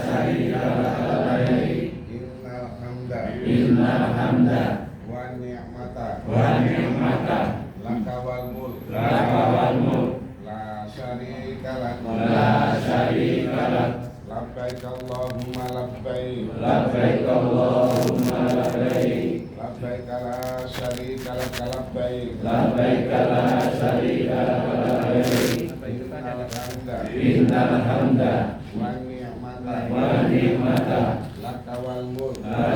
syarika laka labbaik innal hamda wa ni'mata laka wal mulk la syarika lak labbaik Allahumma labbaik labbaik la syarika lak labbaik innal hamda wa ni'mata laka wal mulk la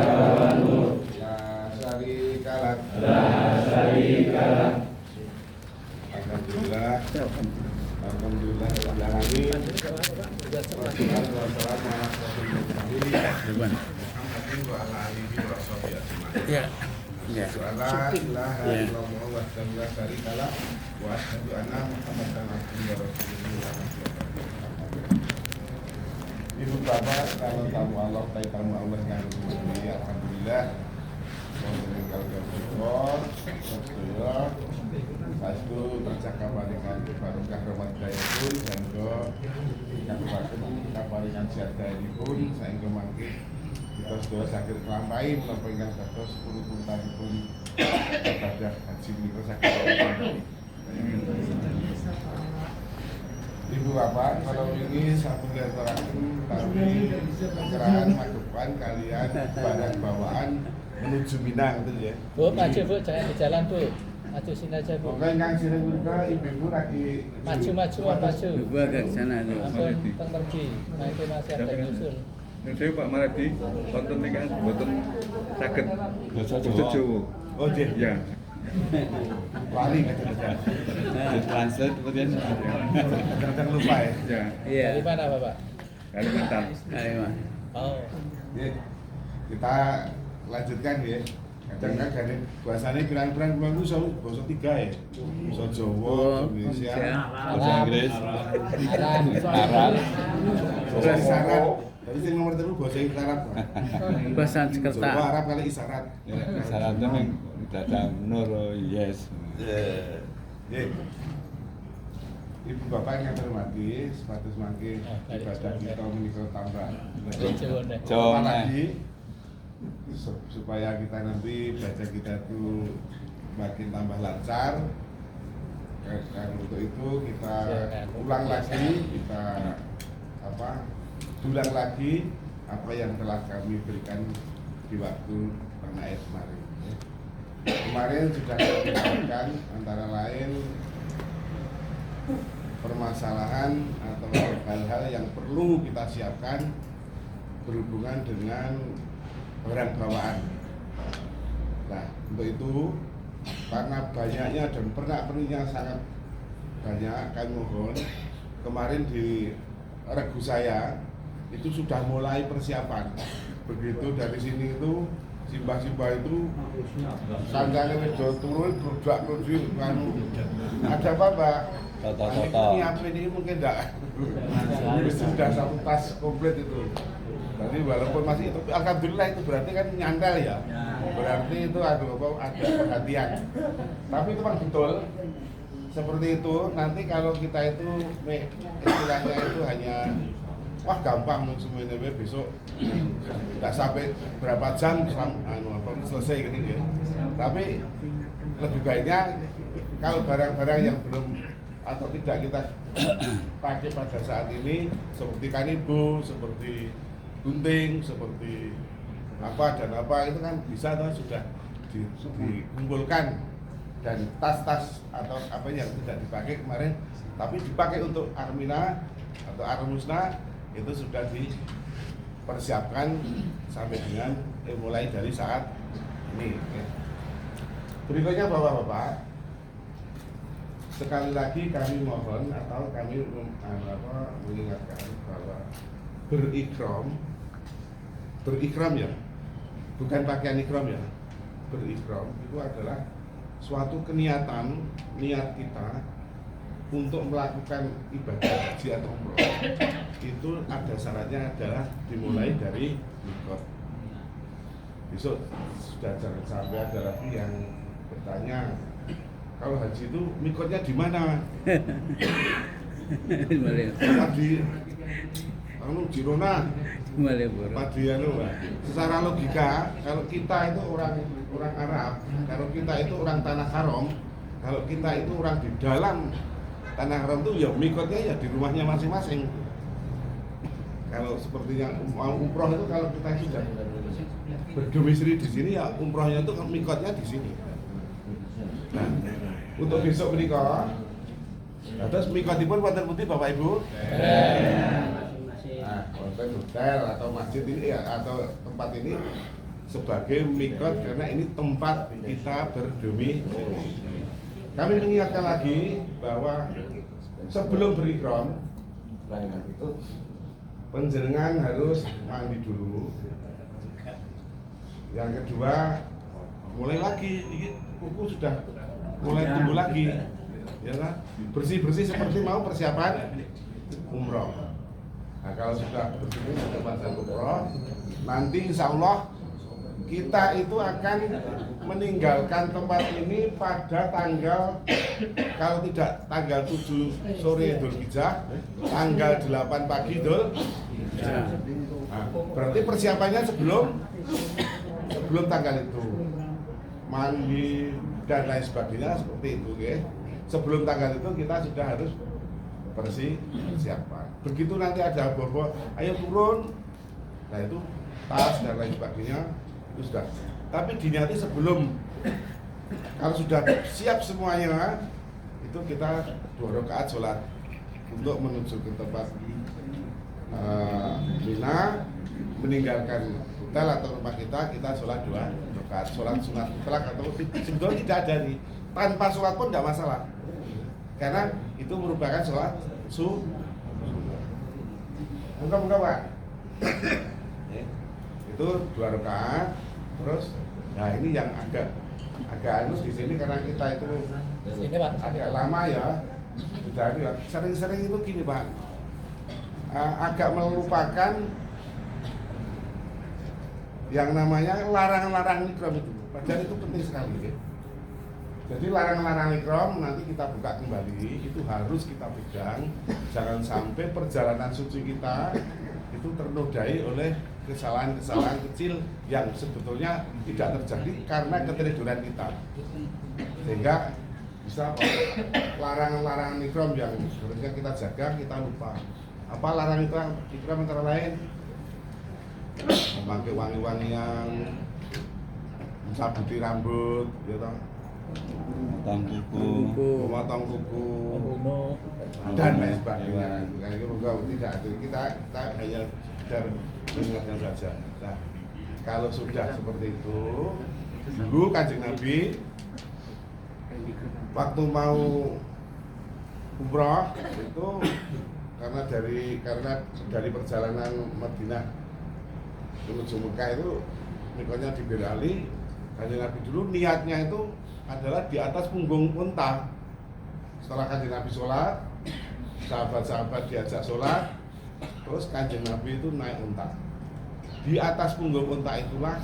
syarika lak Alhamdulillah Ya. La ilaha illallah wahdahu la syarikalah wa asyhadu anna Muhammadan abduhu wa rasuluh. Ibu bapak, kalau tamu Allah, tamu Allah yang mulia, alhamdulillah. Meninggal bersyukur, bersyukur. Sastu tercakap dengan barokah rahmat daya pun, sehingga kaparingan sehat daya pun, sehingga mangkit kita sudah sakit kelampai melampaikan kados pun ibadah haji ini sakit kelampai. Ibu bapak, kalau ini satu diantarakan kami pencerahan magepan kalian barang bawaan menuju Minang itu ya. Bu, maju bu, jangan di jalan bu. Maju sini aja bu. Oke, yang sini juga ibu lagi maju. Ibu agak ke sana tuh. Ampun, pergi. Nah itu masih ada yang nyusul. Saya Pak Maradi, konten ini kan buatan sakit bahasa Jawa. Oh iya. Ya. Lari kadang-kadang. Translate kemudian. Kadang-kadang lupa ya. Ya. Iya. Dari mana bapak? Kalimantan. Kalimantan. Oh. Ya, kita lanjutkan ya. Kadang-kadang kan bahasanya pirang-pirang itu selalu bahasa tiga ya. Bahasa Jawa, Indonesia, Bahasa Inggris. Arab. bahasa isyarat. Tapi yang nomor terus bahasa isyarat. Bahasa Jawa, Jakarta. Arab kali isyarat. Syaratnya yang datang nur yes. Ya. Ibu bapak yang terhormati, sepatu semakin ibadah kita menikah tambah. Jawa Apalagi supaya kita nanti baca kita itu makin tambah lancar. Dan untuk itu kita ulang lagi, kita ulang lagi apa yang telah kami berikan di waktu Panaid kemarin. Kemarin sudah kami sampaikan antara lain permasalahan atau hal-hal yang perlu kita siapkan berhubungan dengan barang bawaan. Nah, untuk itu karena banyaknya dan pernak-perniknya sangat banyak, kami mohon kemarin di regu saya itu sudah mulai persiapan. Begitu dari sini itu simbah-simbah itu sanggane wis do turun produk anu. Ada apa, Pak? Ini apa ini mungkin enggak. Sudah satu tas komplit itu. Jadi walaupun masih itu, alhamdulillah itu berarti kan nyandal ya. Berarti itu ada perhatian. Tapi itu memang betul. Seperti itu, nanti kalau kita itu istilahnya itu hanya wah gampang semuanya besok nggak sampai berapa jam selesai gitu ya. Tapi lebih baiknya kalau barang-barang yang belum atau tidak kita pakai pada saat ini seperti kanibu, seperti gunting, seperti apa dan apa itu kan bisa atau sudah dikumpulkan dan tas-tas atau apa yang tidak dipakai kemarin tapi dipakai untuk Armina atau Armusna itu sudah dipersiapkan sampai dengan mulai dari saat ini. Berikutnya Bapak-bapak, sekali lagi kami mohon atau kami mengingatkan bahwa berikram ya, bukan pakaian ikram ya. Berikram itu adalah suatu niat kita untuk melakukan ibadah haji atau umroh. Itu ada syaratnya adalah dimulai dari mikot. Besok sudah jangan sampai ada lagi yang bertanya kalau haji itu mikotnya di mana? Di Girona, Malioboro. Madiano. Secara logika, kalau kita itu orang Arab, kalau kita itu orang tanah haram, kalau kita itu orang di dalam tanah haram itu ya mikotnya ya di rumahnya masing-masing. Kalau seperti yang umroh itu kalau kita sudah berdomisili di sini ya umrohnya itu mikotnya di sini. Nah, untuk besok menikah, terus mikotipun wonten pundi Bapak Ibu? Nah, wonten hotel atau masjid ini ya atau tempat ini sebagai mikot karena ini tempat kita berdomisili. Kami mengingatkan lagi bahwa sebelum berikram itu penjenengan harus mandi dulu. Yang kedua, mulai lagi, kuku sudah mulai tumbuh lagi, ya kan? Bersih-bersih seperti mau persiapan umroh. Nah, kalau sudah bersih persiapan umroh, nanti insya Allah kita itu akan meninggalkan tempat ini pada tanggal, kalau tidak tanggal 7 sore Dzulhijjah, tanggal 8 pagi Dzulhijjah. Nah, berarti persiapannya sebelum tanggal itu, mandi dan lain sebagainya seperti itu, ya. Sebelum tanggal itu kita sudah harus persiapan. Begitu nanti ada bobo, ayo turun, nah itu tas dan lain sebagainya itu sudah. Tapi diniati sebelum, kalau sudah siap semuanya, itu kita 2 rakaat sholat untuk menuju ke tempat Mina, meninggalkan hotel atau rumah kita sholat 2 rakaat, sholat sunat mutlak atau sebetulnya tidak ada nih, tanpa sholat pun tidak masalah, karena itu merupakan sholat sunnah. Muka Pak, itu 2 rakaat, terus, nah ini yang agak anus di sini karena kita itu Sini, Pak. agak lama ya, sudah sering-sering itu gini Pak, agak melupakan yang namanya larang-larang ikram itu, padahal itu penting sekali ya. Jadi larang-larang ikram nanti kita buka kembali, itu harus kita pegang, jangan sampai perjalanan suci kita itu ternodai oleh kesalahan-kesalahan kecil yang sebetulnya tidak terjadi karena ketiduran kita, sehingga bisa larang-larang ikram yang sebenarnya kita jaga kita lupa. Apa larang ikram antara lain? Memakai wangi-wangian, mencabuti rambut, ya toh, memotong kuku, Membunuh. dan lain sebagainya. Karena itu tidak ada, kita hanya sekedar mengingatkan saja. Nah, kalau sudah seperti itu, dulu Kanjeng Nabi waktu mau umroh itu karena dari perjalanan Madinah menuju Mekah itu mikotnya di Bir Ali. Kanjeng Nabi dulu niatnya itu adalah di atas punggung unta. Setelah Kanjeng Nabi sholat, sahabat-sahabat diajak sholat, terus Kanjeng Nabi itu naik unta. Di atas punggung unta itulah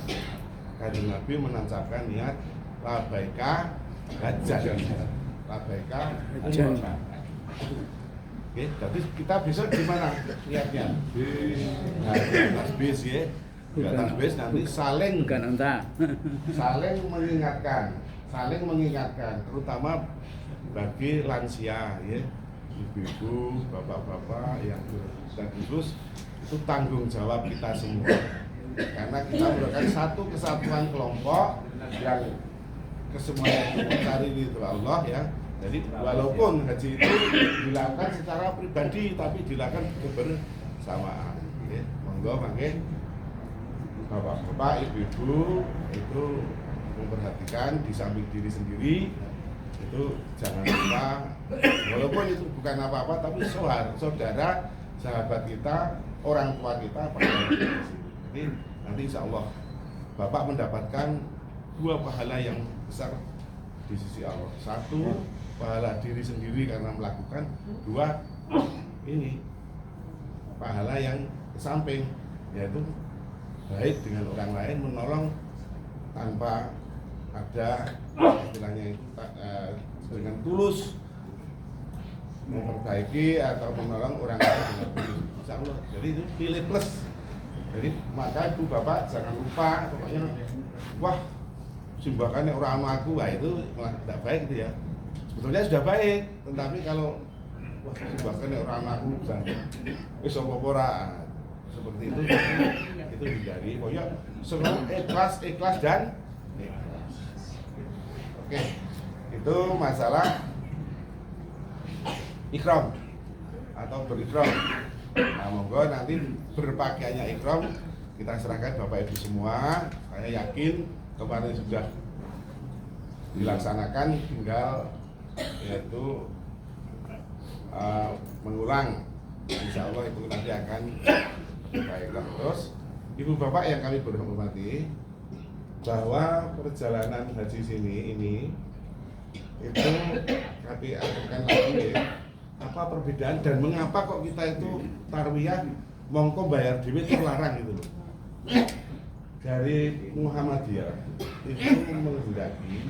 Kanjeng Nabi menancapkan niat labaika hajjan, labaika hajjan. Oke, jadi kita besok di mana niatnya? Di atas bis ya. Di atas bis nanti saling mengingatkan, terutama bagi lansia ya, ibu-ibu, bapak-bapak yang sudah khusus, itu tanggung jawab kita semua. Karena kita merupakan satu kesatuan kelompok yang kesemuanya itu mencari ridho Allah ya. Jadi walaupun haji itu dilakukan secara pribadi tapi dilakukan kebersamaan. Ya, monggo mangke bapak-bapak, ibu-ibu itu memperhatikan di samping diri sendiri, itu jangan lupa walaupun itu bukan apa-apa tapi saudara, sahabat kita, orang tua kita pada jadi nanti insya Allah bapak mendapatkan 2 pahala yang besar di sisi Allah. 1 pahala diri sendiri karena melakukan, 2 ini pahala yang samping, yaitu baik dengan orang lain, menolong tanpa ada istilahnya itu dengan tulus, memperbaiki atau menolong orang lain dengan tulus. Insya Allah. Jadi itu pilih plus. Jadi maka ibu bapak jangan lupa, pokoknya wah sumbangannya orang aku, wah itu malah tidak baik gitu ya. Sebetulnya sudah baik, tetapi kalau wah sumbangannya orang aku misalnya, wis ora seperti itu hindari. Pokoknya selalu ikhlas dan ikhlas. Oke, itu masalah ikram atau berikram. Nah, monggo nanti berpakaiannya ikram kita serahkan Bapak Ibu semua. Saya yakin kemarin sudah dilaksanakan, tinggal yaitu mengulang. Insya Allah itu nanti akan baiklah. Terus Ibu Bapak yang kami berhormati, bahwa perjalanan haji sini ini itu kami akan lagi apa perbedaan dan mengapa kok kita itu tarwiyah mongko bayar duit terlarang gitu loh. Dari Muhammadiyah itu menghendaki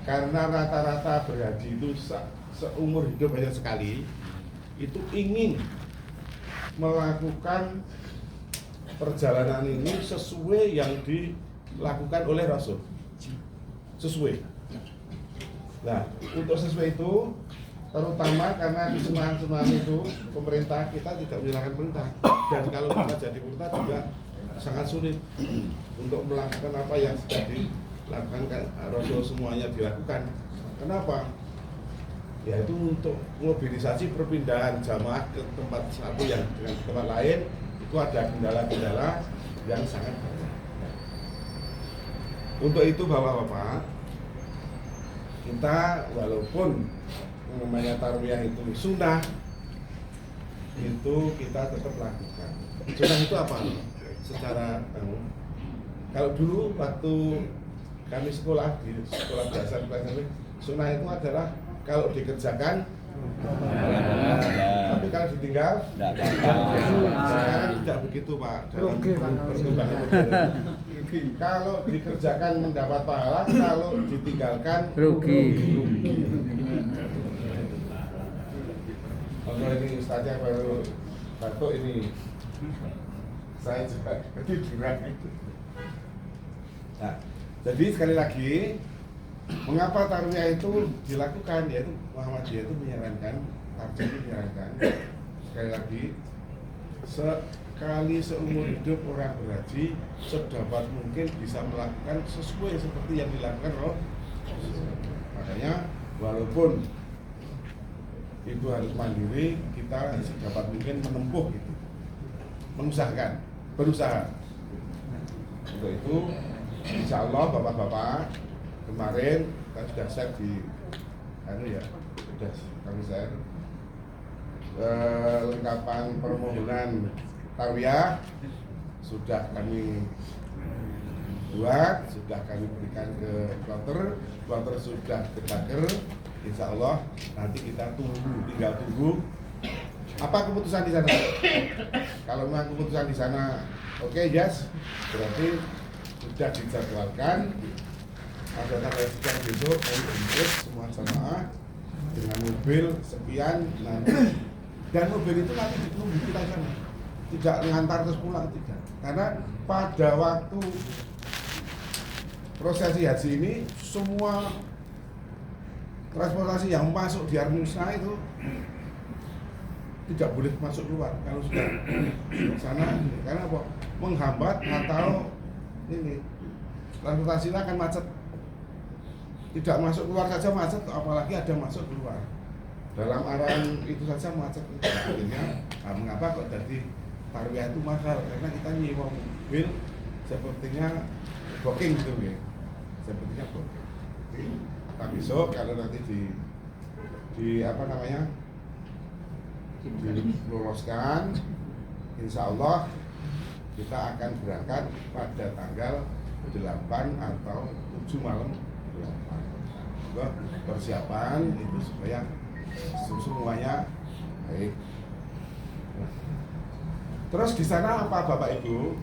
karena rata-rata berhaji itu seumur hidup hanya sekali, itu ingin melakukan perjalanan ini sesuai yang dilakukan oleh Rasul, sesuai. Nah, untuk sesuai itu terutama karena di semuanya itu pemerintah kita tidak menyalahkan pemerintah, dan kalau kita jadi pemerintah juga sangat sulit untuk melakukan apa yang sudah dilakukan Rasul, semuanya dilakukan. Kenapa? Yaitu untuk mobilisasi perpindahan jamaah ke tempat satu yang dengan tempat lain itu ada kendala-kendala yang sangat banyak. Untuk itu Bapak-bapak, kita walaupun namanya tarwiyah itu sunnah, itu kita tetap lakukan. Sunnah itu apa? Secara kalau dulu waktu kami sekolah di sekolah dasar sunnah itu adalah kalau dikerjakan, tapi kalau ditinggal, sekarang tidak begitu Pak. Dalam perkembangan modern, kalau dikerjakan mendapat pahala, kalau ditinggalkan rugi. Kalau ini ustaznya baru batuk ini, saya juga ketiduran itu. Nah, jadi sekali lagi, mengapa tarwiyah itu dilakukan? Yaitu Muhammadiyah itu menyarankan, Tarja itu menyarankan, sekali lagi, sekali seumur hidup orang berhaji sedapat mungkin bisa melakukan sesuai seperti yang dilakukan Rasul. Makanya walaupun itu harus mandiri, kita sedapat mungkin menempuh itu, mengusahakan, berusaha. Untuk itu, insya Allah bapak-bapak kemarin kita sudah share di, sudah kami share lengkapan permohonan tarwiyah sudah kami buat, sudah kami berikan ke kloter sudah ke Daker. Insya Allah nanti kita tinggal tunggu apa keputusan di sana. Kalau memang keputusan di sana oke, yes, berarti sudah dijadwalkan pada tanggal sekian besok kami jemput semua jamaah dengan mobil sekian nanti, dan mobil itu nanti ditunggu kita sana, tidak mengantar terus pulang, tidak, karena pada waktu prosesi haji ini semua transportasi yang masuk di Armusna itu tidak boleh masuk keluar kalau sudah sana, karena apa? Menghambat atau ini transportasi akan macet. Tidak masuk keluar saja macet, apalagi ada masuk keluar. Dalam arahan itu saja macet. Akhirnya, mengapa kok jadi tarwiyah itu mahal? Karena kita nyewa mobil sepertinya booking gitu ya. Sepertinya booking. Tapi besok kalau nanti di apa namanya diloloskan, insya Allah kita akan berangkat pada tanggal 8 atau 7 malam 8. Persiapan itu supaya semuanya baik. Terus di sana apa Bapak Ibu?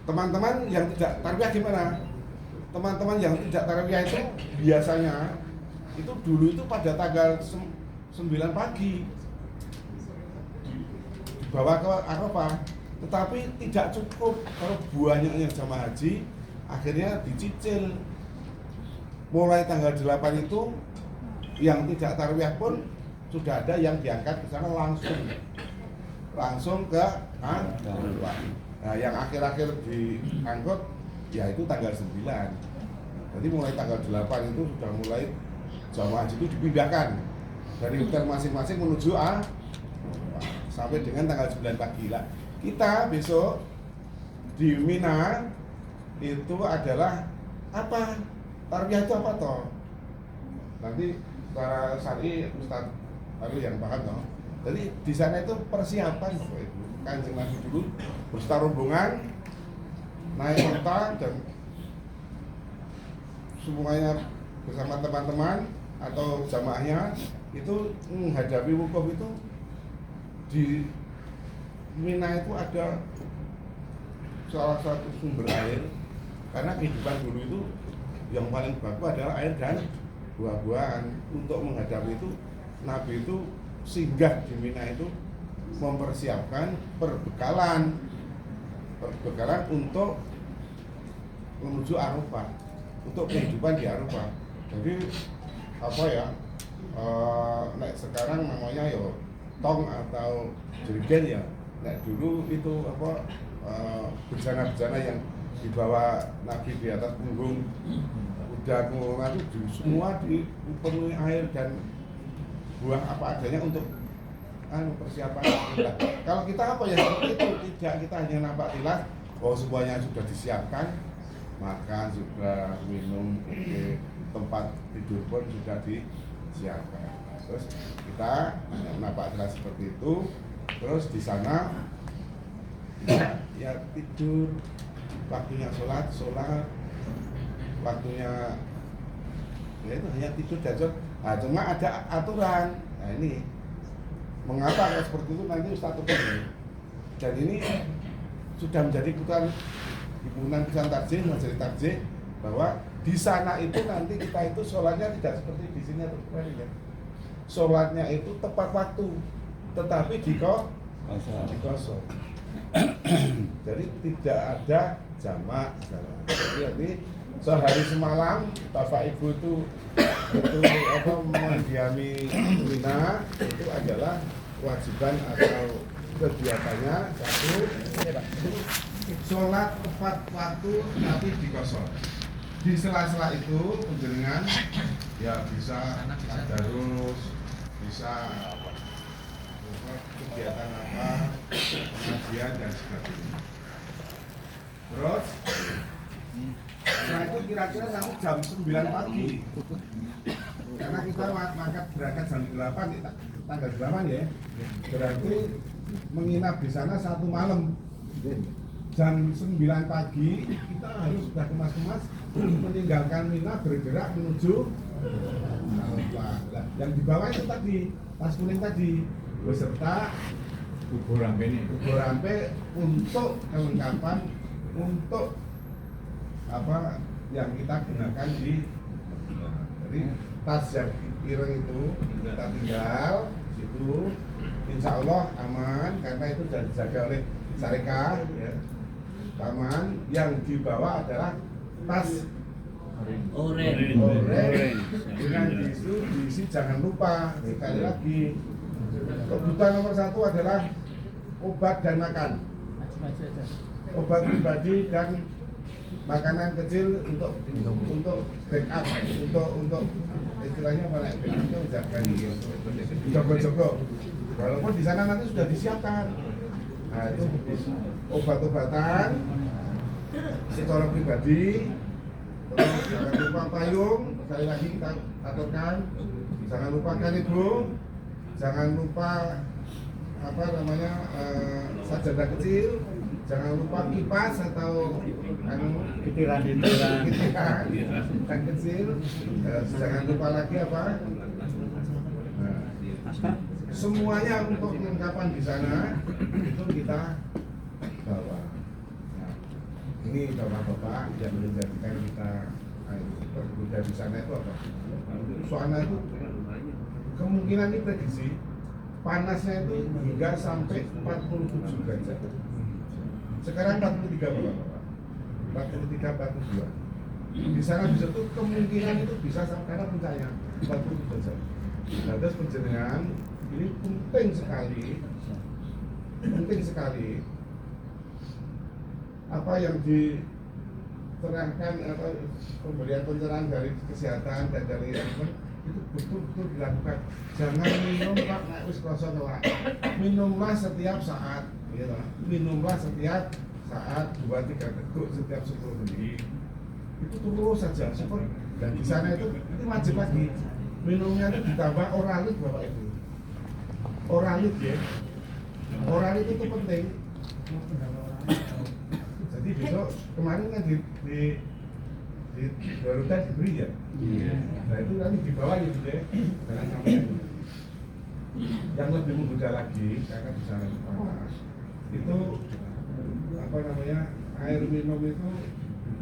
Teman-teman yang tidak tarwiyah gimana? Teman-teman yang tidak tarwiyah itu biasanya itu dulu itu pada tanggal 9 pagi dibawa ke Arafah, tetapi tidak cukup kalau banyaknya jamaah haji, akhirnya dicicil. Mulai tanggal 8 itu yang tidak tarwiyah pun sudah ada yang diangkat ke sana langsung ke Arafah. Nah, yang akhir-akhir diangkut ya itu tanggal 9. Jadi mulai tanggal 8 itu sudah mulai jamaah haji itu dipindahkan dari hotel masing-masing menuju sampai dengan tanggal 9 pagi lah. Kita besok di Mina itu adalah apa? Tarwiyah itu apa toh? Nanti secara syar'i Ustaz Arul yang paham toh. Jadi di sana itu persiapan Bapak Ibu. Kanjeng Nabi dulu berserta rombongan naik onta dan semuanya bersama teman-teman atau jamaahnya itu menghadapi wukuf itu. Di Mina itu ada salah satu sumber air, karena kehidupan dulu itu yang paling baku adalah air dan buah-buahan. Untuk menghadapi itu Nabi itu singgah di Mina itu mempersiapkan perbekalan untuk menuju Arafah, untuk kehidupan di Arafah. Jadi apa ya, nek sekarang namanya yo tong atau jerigen ya. Nek dulu itu apa, bejana-bejana yang dibawa Nabi di atas punggung kuda kemudian itu semua dipenuhi air dan buah apa adanya untuk persiapan. Kalau kita apa ya seperti itu, tidak, kita hanya nampak tilas bahwa semuanya sudah disiapkan, makan sudah, minum, tempat tidur pun sudah disiapkan. Terus kita hanya nampak tilas seperti itu. Terus di sana ya tidur, waktunya sholat, waktunya ya itu hanya tidur dan sholat. Nah, cuma ada aturan. Nah ini mengapa kalau seperti itu nanti Ustaz Tepung. Dan ini sudah menjadi keputusan himpunan Pisan Tarjih, Majelis Tarjih, bahwa di sana itu nanti kita itu sholatnya tidak seperti di sini atau ya. Sholatnya itu tepat waktu, tetapi dikosor. Jadi tidak ada jamak. Jadi sehari semalam Bapak Ibu itu mendiami Mina itu adalah kewajiban atau kegiatannya satu, sholat tepat waktu tapi dikosor. Di sela-sela itu penjenengan ya bisa tadarus, bisa kegiatan apa, pengajian dan sebagainya. Terus setelah itu kira-kira sampai jam 9 pagi, karena kita berangkat jam 8, tanggal 8 ya, berarti menginap di sana 1 malam. Jam 9 pagi kita harus sudah kemas-kemas meninggalkan Mina, bergerak menuju Arafah. Yang di bawah itu tadi, tas kuning tadi, beserta bubur rampe untuk kelengkapan, untuk apa yang kita gunakan di jadi tas yang ireng itu kita tinggal situ, insya Allah aman karena itu sudah dijaga oleh syarikat ya, aman. Yang dibawa adalah tas oren dengan diisi jangan lupa sekali lagi kebutuhan nomor 1 adalah obat dan makan, obat pribadi dan makanan kecil untuk backup, untuk istilahnya apa nih, itu jangan jogo-jogo. Walaupun di sana nanti sudah disiapkan. Nah itu obat-obatan secara pribadi. Terus jangan lupa payung, sekali lagi kita aturkan. Jangan lupakan ibu, jangan lupa apa namanya sajadah kecil. Jangan lupa kipas atau kitiran kecil. Jangan lupa lagi apa? Semuanya untuk kelengkapan di sana itu kita bawa. Nah, ini bapak-bapak yang menjadikan kita berkuda di sana itu apa? Suasana itu kemungkinan ini prediksi panasnya itu hingga sampai 47 derajat. Sekarang 43 Bapak. 43, 42. Di sana bisa tuh kemungkinan itu bisa sampai karena puncaknya 40 derajat. Nah, terus penjenengan ini penting sekali apa yang diterangkan atau pemberian pencerahan dari kesehatan dan dari itu betul-betul dilakukan. Jangan minum Pak nek wis krasa telak. Minumlah setiap saat, gitu. Minumlah setiap saat 2-3 teguk setiap 10 menit. Itu terus saja seperti dan di sana itu wajib lagi minumnya itu ditambah oralit Bapak Ibu. Oralit ya. Oralit itu penting. Jadi besok kemarin kan di Garuda diberi ya. Nah itu nanti dibawa ya gitu ya. Jangan sampai yang lebih mudah lagi karena di sana itu panas. Itu apa namanya air minum itu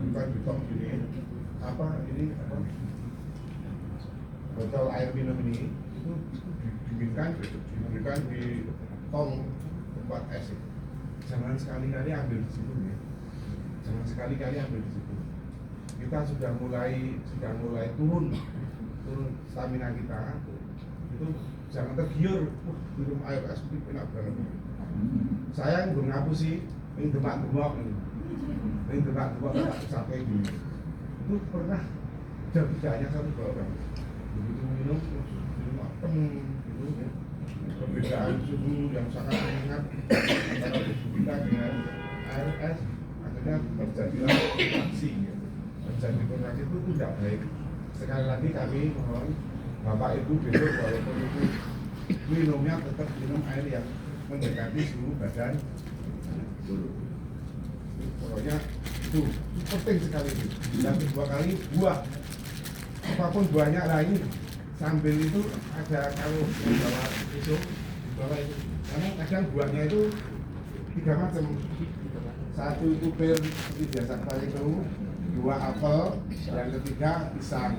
bukan ditok gini botol air minum ini itu diberikan di tong tempat es. Jangan sekali-kali ambil di situ ya. Jangan sekali-kali ambil di situ. Kita sudah mulai turun stamina kita. Itu jangan tergiur. Minum air es itu enak banget. Saya belum ngapusi ini demak-demak ini. Ini demak-demak tak capek ini. Itu pernah tidak hanya satu orang. Begitu minum mateng gitu ya. Perbedaan suhu yang sangat ringan antara tubuh kita dengan air es akhirnya terjadilah reaksi ya. Terjadi reaksi itu tidak baik. Sekali lagi kami mohon Bapak Ibu besok walaupun itu minumnya tetap minum air yang mendekati suhu badan. Pokoknya itu penting sekali itu. Dan kedua kali buah apapun buahnya lain sambil itu ada kalau di bawah itu karena kadang buahnya itu 3 macam. 1 itu pir seperti biasa kita itu, 2 apel, yang ketiga pisang.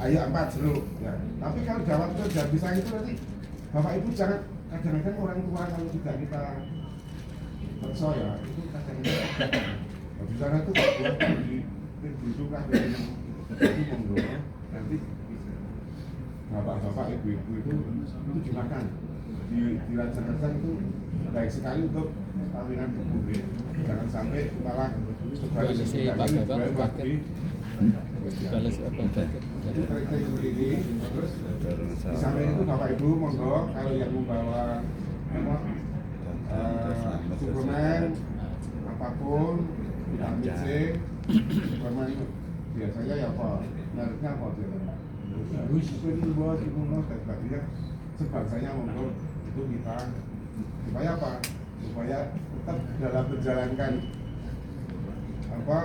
Ayo 4 jeruk. Ya. Tapi kalau jawab kerja pisang itu nanti Bapak Ibu jangan kadang-kadang orang tua kalau tidak kita percaya itu kadang-kadang di sana itu buat di kan itu monggo nanti bapak-bapak ibu-ibu itu dimakan dirancang-rancang itu baik sekali untuk stamina tubuh ya. Jangan sampai malah sebagai balas apa jadi trik-trik seperti ini. Terus di samping itu bapak ibu monggo kalau yang membawa suplemen apapun vitamin C suplemen biasanya ya apa mereknya apa harus buat imunos dan sebagainya sebangsanya monggo itu kita supaya apa supaya tetap dalam menjalankan apa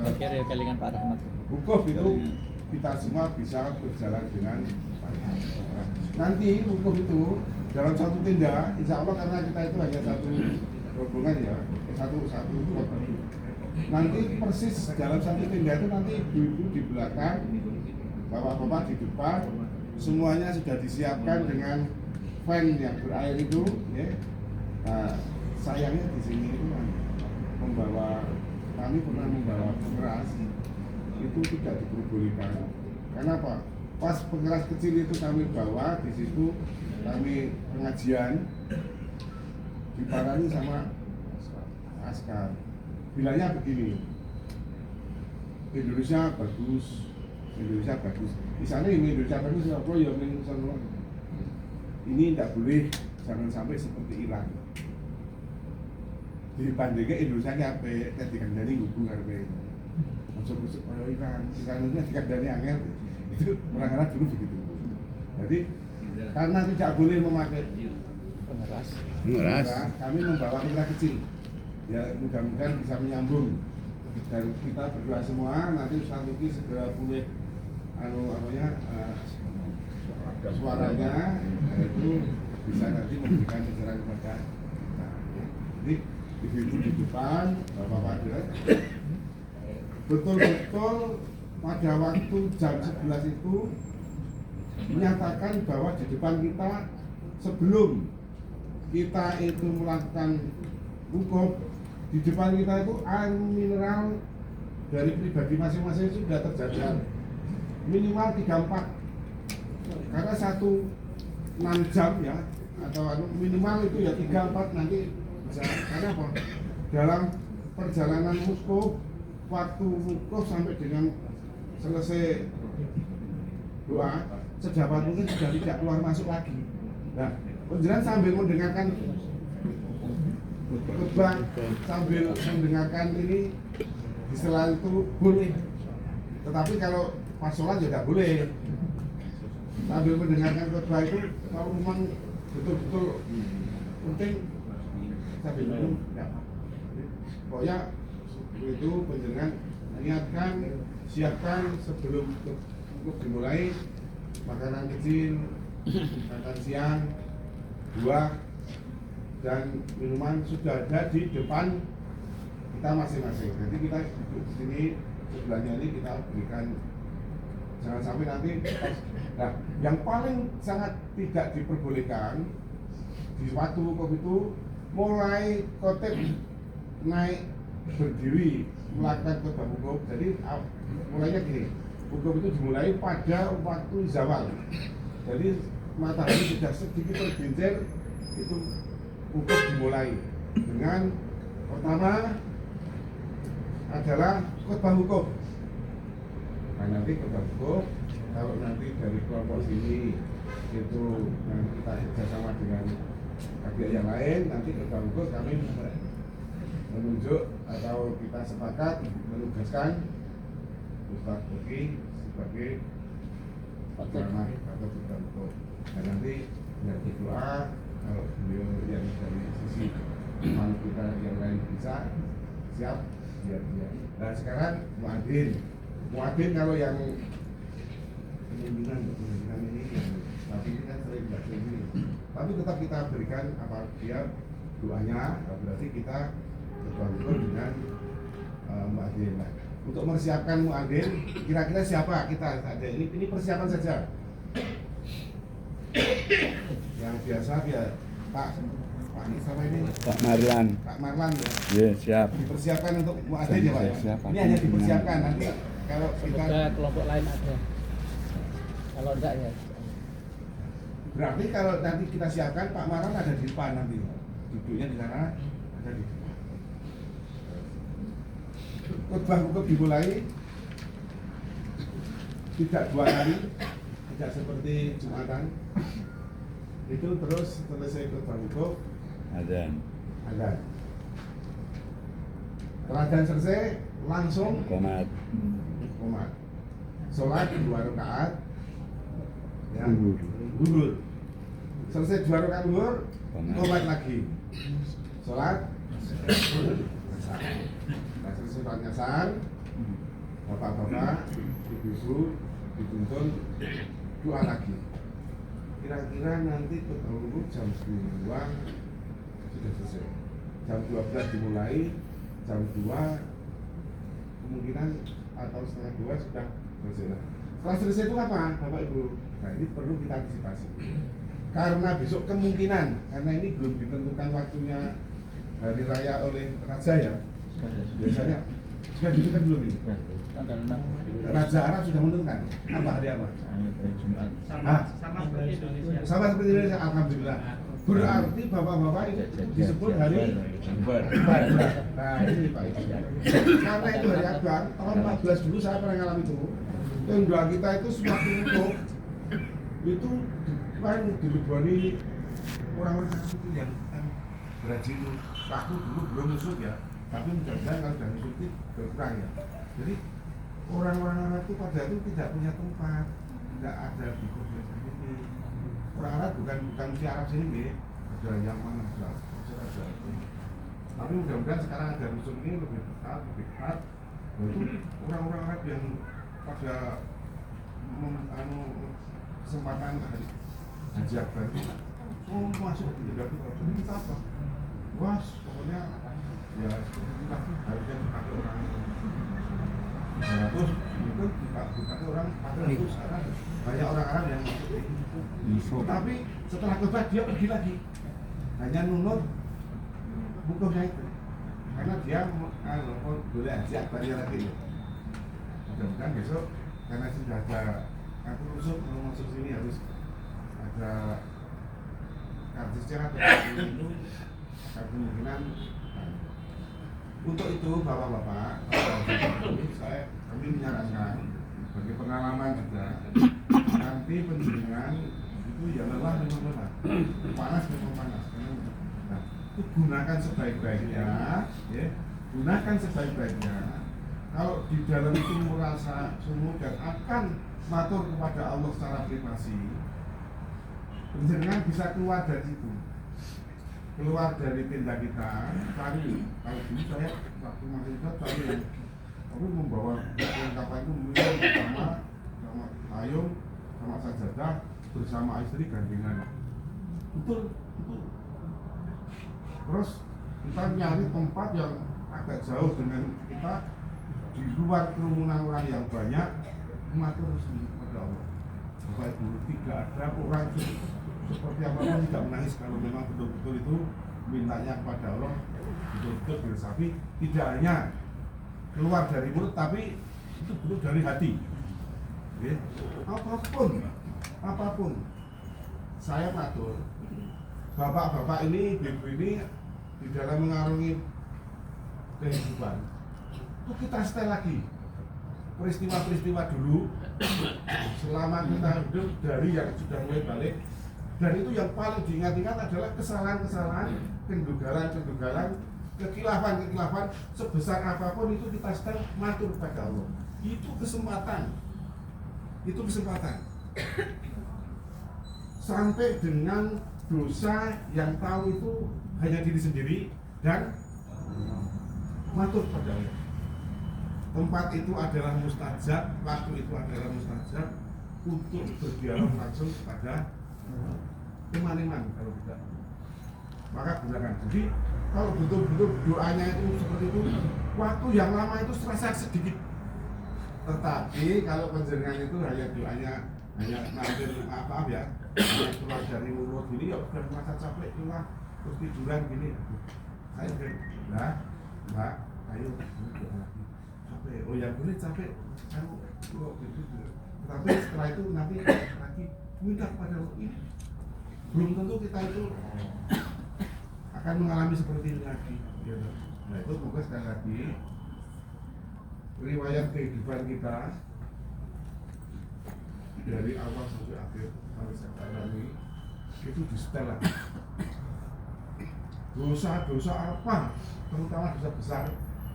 akhirnya kalingan Pak Rahmat hukum itu kita semua bisa berjalan dengan baik. Nanti hukum itu dalam satu tenda, insya Allah karena kita itu hanya satu rombongan ya, satu nanti persis dalam satu tenda itu nanti ibu-ibu di belakang, bapak-bapak di depan, semuanya sudah disiapkan dengan fan yang berair itu, ya. Nah, sayangnya di sini itu kami pernah membawa pengeras itu tidak diperbolehkan. Kenapa? Pas pengeras kecil itu kami bawa di situ kami pengajian diparani sama askar. Bilangnya begini, Indonesia bagus. Di sana Indonesia bagus, apa ya ini tidak boleh, jangan sampai seperti Iran. Dibandingkan Indonesia ini apa? Dikandani hubung apa? Masuk kayak Iran itu dikandani angel. Itu orang-orang dulu begitu. Jadi karena tidak boleh memakai pengeras, kami membawa pengeras kecil. Ya mudah-mudahan bisa menyambung dan kita berdoa semua nanti Ustaz Luki segera pulih suaranya itu bisa nanti memberikan pencerahan kepada kita. Jadi ibu-ibu di depan, bapak-bapak betul-betul pada waktu jam 11 itu menyatakan bahwa di depan kita sebelum kita itu melakukan wukuf, di depan kita itu air mineral dari pribadi masing-masing sudah terjajar minimal 3-4, karena 6 jam ya, atau minimal itu ya 3-4 nanti bisa. Karena apa? Dalam perjalanan wukuf, waktu wukuf sampai dengan selesai doa, sejabat mungkin sudah tidak keluar masuk lagi. Nah, penjelasan sambil mendengarkan khutbah, sambil mendengarkan ini, di sela itu boleh. Tetapi kalau pas sholat juga boleh. Sambil mendengarkan khutbah itu, kalau memang betul-betul penting sambil minum, ya. Pokoknya itu penjenengan niatkan, siapkan sebelum untuk dimulai makanan kecil, makan siang, buah dan minuman sudah ada di depan kita masing-masing. Nanti kita duduk di sini, sebelahnya ini kita berikan, jangan sampai nanti. Nah, yang paling sangat tidak diperbolehkan di waktu wukuf itu mulai khotib naik berdiri melakukan khutbah wukuf. Jadi mulainya gini, wukuf itu dimulai pada waktu zawal. Jadi matahari sudah sedikit tergelincir, itu wukuf dimulai dengan pertama adalah khutbah wukuf. Nah, nanti khutbah wukuf, kalau nanti dari kelompok sini itu nanti kita kerjasama dengan kabinet yang lain, nanti khutbah wukuf kami menunjuk atau kita sepakat menugaskan Ustaz Boki sebagai penceramah atau khutbah wukuf. Dan nanti yang doa, kalau beliau yang dari sisi malu kita yang lain bisa siap, siap. Nah sekarang muadzin kalau yang pemimpinan ini, tapi kita sering baca ini, tapi tetap kita berikan apa dia doanya, berarti kita berdoa dengan muadzin. Nah, untuk mempersiapkan muadzin, kira-kira siapa kita ada ini persiapan saja. Yang biasa ya Pak sama ini Pak Marlan. Pak Marlan ya. Iya, siap. Dipersiapkan untuk muadzin ya Pak ya. Siap, Ini hanya dipersiapkan, nanti kalau kita Semoga kelompok lain ada. Kalau enggak ya. berarti kalau nanti kita siapkan Pak Marlan ada di depan nanti. Duduknya di sana, ada di depan. Khutbah wukuf dimulai tidak 2 kali, tidak seperti Jumatan. Itu terus selesai khutbah wukuf Adzan. azan. Setelah azan selesai langsung Qomat. qomat. Sholat 2 rakaat. Ya, Zuhur. zuhur. Selesai 2 rakaat zuhur, Qomat. qomat lagi. Sholat asar. Nah, selesai sholat asar, bapak-bapak, ibu-ibu dituntun doa lagi. Kira-kira nanti khutbah jam 2 sudah selesai. Jam 12 dimulai, jam 2 kemungkinan atau setengah 2 sudah selesai. Setelah selesai itu apa, Bapak Ibu? Nah ini perlu kita antisipasi. Karena besok kemungkinan, karena ini belum ditentukan waktunya hari raya oleh Raja ya. Biasanya sudah ditentukan belum ini? Tanggal 6. Raja Arab sudah menentukan apa hari apa? Sama seperti Indonesia. Sama seperti Indonesia, alhamdulillah. Berarti bapak-bapak itu disebut hari Akbar. Nah ini Pak Ibu. Karena itu hari Akbar, tahun 14 dulu saya pernah ngalamin itu. Yang doa kita itu semakin untuk itu kan dilebani orang-orang itu yang berhaji laku dulu belum nusuk ya. Tapi mudah-mudahan kalau sudah nusuk itu berkurang ya. Jadi orang-orang Arab itu pada itu tidak punya tempat, tidak ada buku ini. Orang Arab bukan si Arab sini, ada Yaman, ada. Tapi mudah-mudahan sekarang ada musuh ini lebih ketat. Itu orang-orang Arab yang pada kesempatan haji akbar masuk di negara kita apa? Wah, pokoknya ya seperti itulah harusnya dipakai orang. 300 itu bukan orang Arab itu sekarang banyak orang Arab yang masuk. Tapi setelah khotbah dia pergi lagi, hanya nunut hukumnya itu, karena dia boleh haji akbarnya lagi. Mudah-mudahan besok karena sudah ada kartu rusuk kalau masuk sini harus ada kartu secara itu akan kemungkinan. Untuk itu bapak-bapak, kami menyarankan bagi pengalaman juga nanti penjenengan itu ya lelah memang lelah, panas memang panas. Nah, itu gunakan sebaik-baiknya, ya, gunakan sebaik-baiknya. Kalau di dalam itu merasa sungguh dan akan matur kepada Allah secara privasi, penjenengan bisa keluar dari itu. Keluar dari tenda kita, tadi kalau dulu saya waktu masih muda tadi yang aku membawa perlengkapan itu bersama payung, sama sajadah, bersama istri gandengan. Betul. Terus kita nyari tempat yang agak jauh dengan kita, di luar kerumunan orang yang banyak, matur kepada Allah. Bapak Ibu, tidak ada orang seperti apapun tidak menangis kalau memang betul-betul itu mintanya kepada Allah, betul-betul bersapi, tidak hanya keluar dari mulut tapi itu betul dari hati. Ya. Apapun saya matur, bapak-bapak ini, ibu ini di dalam mengarungi kehidupan itu kita setel lagi peristiwa-peristiwa dulu selama kita hidup dari yang sudah mulai balik. Dan itu yang paling diingat-ingat adalah kesalahan-kesalahan, kegagalan-kegagalan, kekilafan-kekilafan sebesar apapun itu kita sedang matur kepada Allah. Itu kesempatan. Sampai dengan dosa yang tahu itu hanya diri sendiri dan matur kepada Allah. Tempat itu adalah mustajab, waktu itu adalah mustajab untuk berdialog langsung kepada iman kalau tidak, maka gunakan. Jadi kalau betul-betul doanya itu seperti itu, waktu yang lama itu terasa sedikit. Tetapi kalau penjenengan itu hanya doanya hanya nampil maaf ya, hanya keluar dari mulut gini, ya udah merasa capek keluar terus tiduran gini. Saya bilang, Mbak, ayo doa lagi. Capek, oh ya boleh capek, kamu gitu. Tapi setelah itu nanti lagi minta kepada Allah ini. Belum tentu kita itu akan mengalami seperti ini lagi. Nah itu semoga sekali lagi riwayat kehidupan kita dari awal sampai akhir sampai sekarang ini itu disetel lagi. Dosa-dosa apa, terutama dosa besar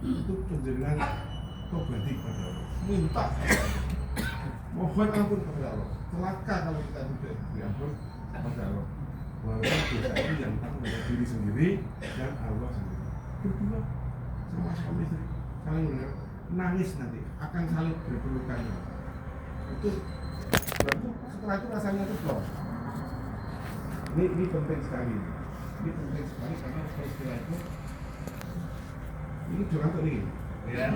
itu penjenengan tobati kepada Allah, minta mohon ampun kepada Allah. Celaka kalau kita tidak diampun kepada Allah. Walaupun dosa itu yang tanggung oleh diri sendiri dan Allah sendiri. Berdua sama suami istri saling nangis nanti akan saling berpelukan. Itu berarti setelah itu rasanya itu plong. Ini penting sekali. Ini penting sekali karena setelah itu ini jangan teringin. Ya.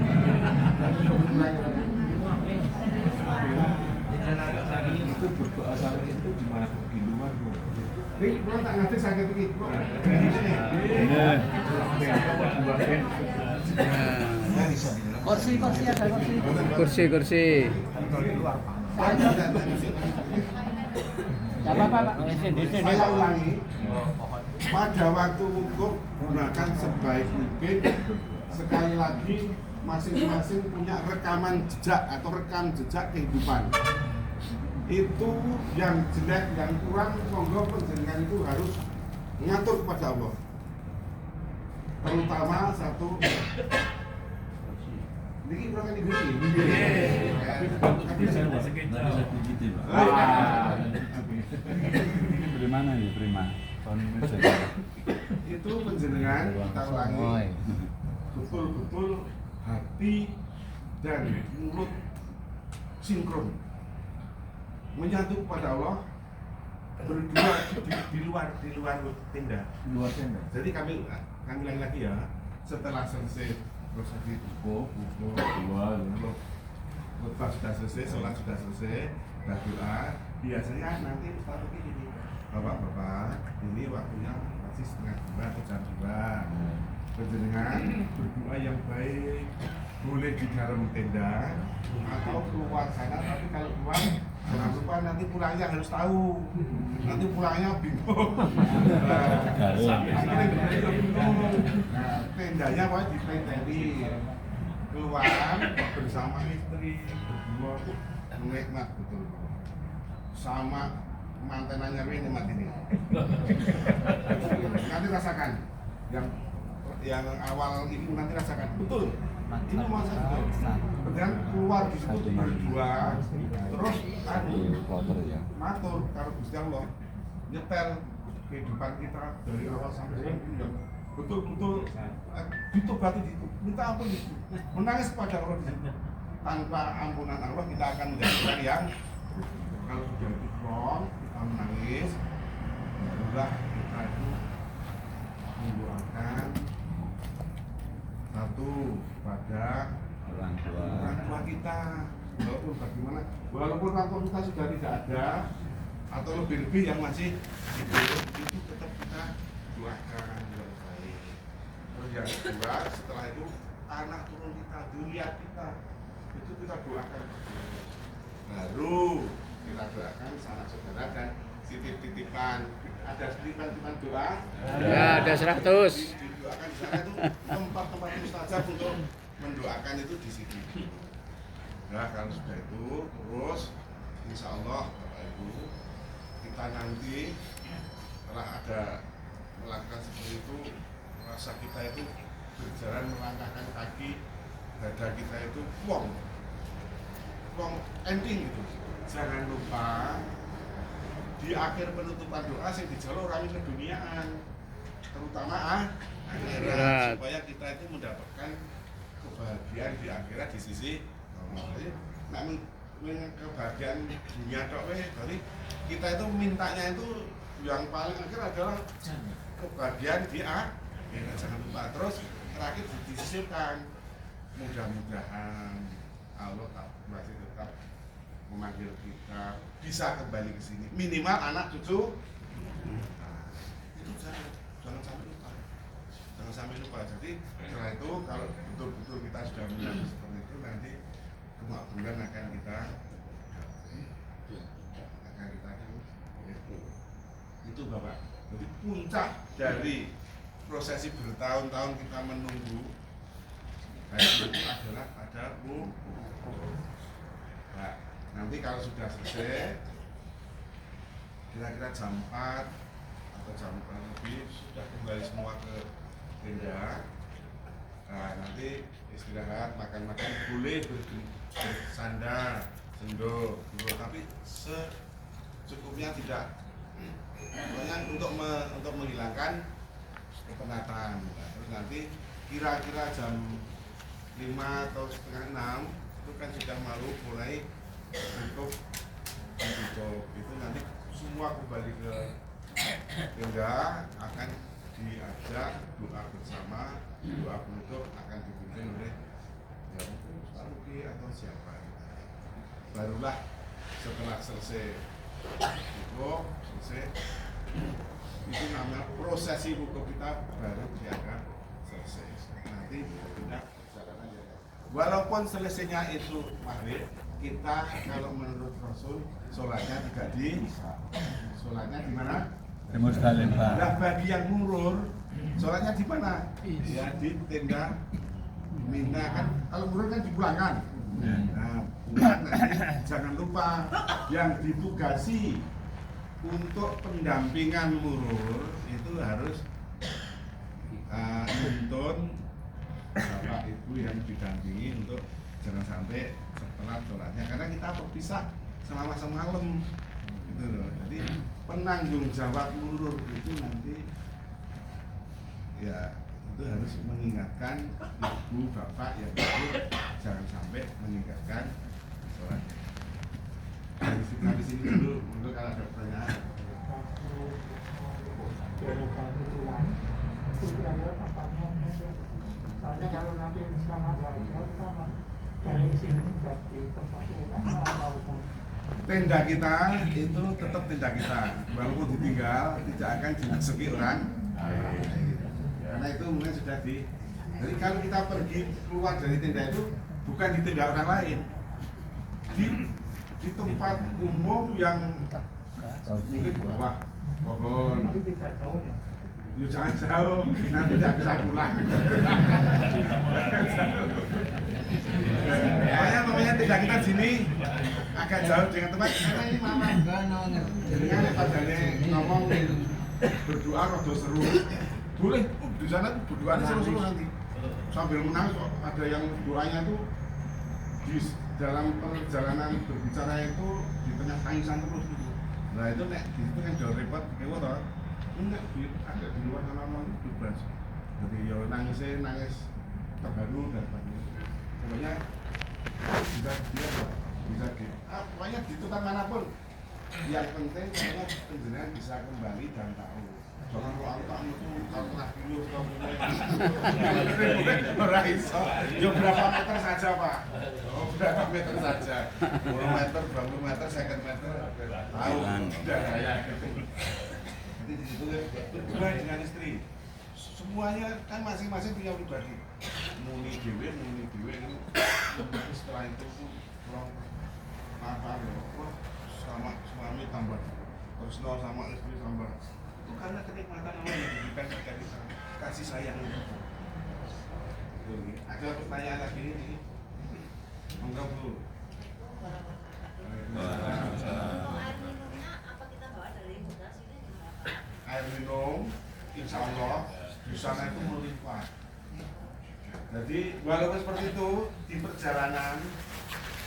Itu berdoa sama itu di mana di luar. Ini pulang tak ngerti sakit ini. Kursi ada kursi. Kursi. Tidak apa-apa, Pak. Saya ulangi. Pada waktu wukuf gunakan sebaik mungkin. Sekali lagi masing-masing punya rekaman jejak atau rekam jejak kehidupan. Itu yang jelek, yang kurang, monggo penjenengan itu harus mengatur kepada Allah. Terutama satu, ini kurang ini Bagaimana ya, Prima? itu penjenengan kita ulangi betul-betul hati dan mulut sinkron menyatu kepada Allah, berdua di luar tenda. Jadi kami ulangi lagi ya, setelah selesai prosesi buku dua khotbah sudah selesai, sholat sudah selesai, sudah doa, biasanya nanti Ustaz begini, bapak-bapak, ini waktunya masih setengah 2 atau jam 2. Berjenengan berdoa yang baik, boleh di dalam tenda atau keluar sana, tapi kalau keluar jangan lupa nanti pulangnya harus tahu, nanti pulangnya bingung. Nah, tendanya wajib ditendai, keluar bersama istri berdua nikmat betul, sama mantenannya nikmat ini. Nanti rasakan yang awal ibu nanti rasakan betul. Ini masa kemudian keluar di situ berdua terus matur karo Gusti Allah nyetel kehidupan kita dari awal sampai sekarang yang betul-betul ditobati, minta ampun itu, menangis kepada Allah di situ. Tanpa ampunan Allah kita akan menjadi orang yang kalau sudah diplong kita menangis, barulah kita itu mendoakan satu pada orang tua kita, walaupun bagaimana, walaupun orang tua kita sudah tidak ada atau lebih-lebih yang masih hidup, itu tetap kita doakan yang baik. Terus yang kedua, setelah itu anak turun kita, dunia kita, itu kita doakan. Baru kita doakan sanak saudara dan titip-titipan. Ada titipan doa? Ya, ada 100. Didoakan di sana itu tempat-tempat mustajab untuk mendoakan itu di situ. Nah, kalau sudah itu terus insya Allah Bapak Ibu kita nanti setelah ada melakukan seperti itu, rasa kita itu berjalan melangkahkan kaki, dada kita itu plong ending gitu. Jangan lupa di akhir penutupan doa sing dijaluk orang keduniaan, terutama akhirat, supaya kita itu mendapatkan kebahagiaan di akhirat di sisi Allah. Namun kebahagiaan dunia tok berarti kita itu mintanya itu yang paling akhir adalah kebahagiaan di akhirat. Jangan lupa. Terus terakhir disisipkan, mudah-mudahan Allah masih tetap memanggil kita bisa kembali ke sini, minimal anak cucu. Itu jangan sampai lupa. Jadi setelah itu kalau betul-betul kita sudah menang seperti itu, nanti kemakbulan akan kita itu Bapak. Jadi puncak dari prosesi bertahun-tahun kita menunggu itu adalah pada nah, nanti kalau sudah selesai kira-kira jam 4 atau jam 4 lebih sudah kembali semua ke tenda. Nah, nanti istirahat, makan-makan, boleh bersandar, sendok, tapi secukupnya tidak. Pokoknya untuk menghilangkan kepenatan. Nah, terus nanti kira-kira jam 5 atau setengah 6 itu kan sudah mulai untuk tutup. Itu nanti semua kembali ke tenda, akan diajak doa bersama, doa penutup akan dipimpin oleh Ustaz Ruki atau siapa. Barulah setelah selesai wukuf, itu namanya prosesi wukuf kita baru akan selesai. Nanti tidak perjalanan ya. Walaupun selesainya itu maghrib, kita kalau menurut Rasul sholatnya tidak sholatnya di mana? Di Musdalifah. Nah, bagi yang murur, sholatnya di mana? Ya di tenda Mina kan. Kalau murur kan dipulangkan. Nah, pulang nanti jangan lupa yang ditugasi untuk pendampingan murur itu harus nuntun bapak ibu yang didampingi untuk jangan sampai setelah sholatnya, karena kita berpisah selama semalam gitu loh. Jadi penanggung jawab murur itu nanti ya itu harus mengingatkan ibu bapak yang itu jangan sampai meninggalkan sholatnya. Dari sini dulu untuk kalau ada pertanyaan. Soalnya kalau nanti selama 2 tahun sama Tenda kita itu tetap tenda kita, walaupun ditinggal tidak akan dimasuki orang lain. Karena itu mungkin sudah jadi kalau kita pergi keluar dari tenda itu bukan di tenda orang lain, di tempat umum yang mungkin di bawah pohon. Ya jangan jauh, nanti tidak bisa pulang. Pokoknya tidak kita sini agak jauh dengan tempat karena ini mama jadi kan padanya ngomong berdoa rada seru boleh di sana berdoanya seru-seru nanti sambil menangis kok ada yang doanya tuh di dalam perjalanan berbicara itu di tengah tangisan terus gitu. Nah itu nek di situ kan jauh repot kewo toh enggak ada di luar sana itu bebas jadi ya nangis terharu dan sebagainya pokoknya bisa dia bisa gitu. Pokoknya di tempat manapun yang penting pokoknya penjenengan bisa kembali dan tahu jangan ruang itu kalau pernah dulu ora iso ya berapa meter saja Pak berapa meter saja 10 meter, 20 meter, 50 meter tahu tidak kayak gitu jadi di situ berdua dengan istri semuanya kan masing-masing punya pribadi muni dewe itu setelah itu kurang apa wah sama suami tambah terus sama istri tambah itu karena kenikmatan Allah yang diberikan kepada kita kasih sayang itu. Ada pertanyaan lagi ini monggo Bu. Air minum insya Allah di sana itu melimpah. Jadi walaupun seperti itu di perjalanan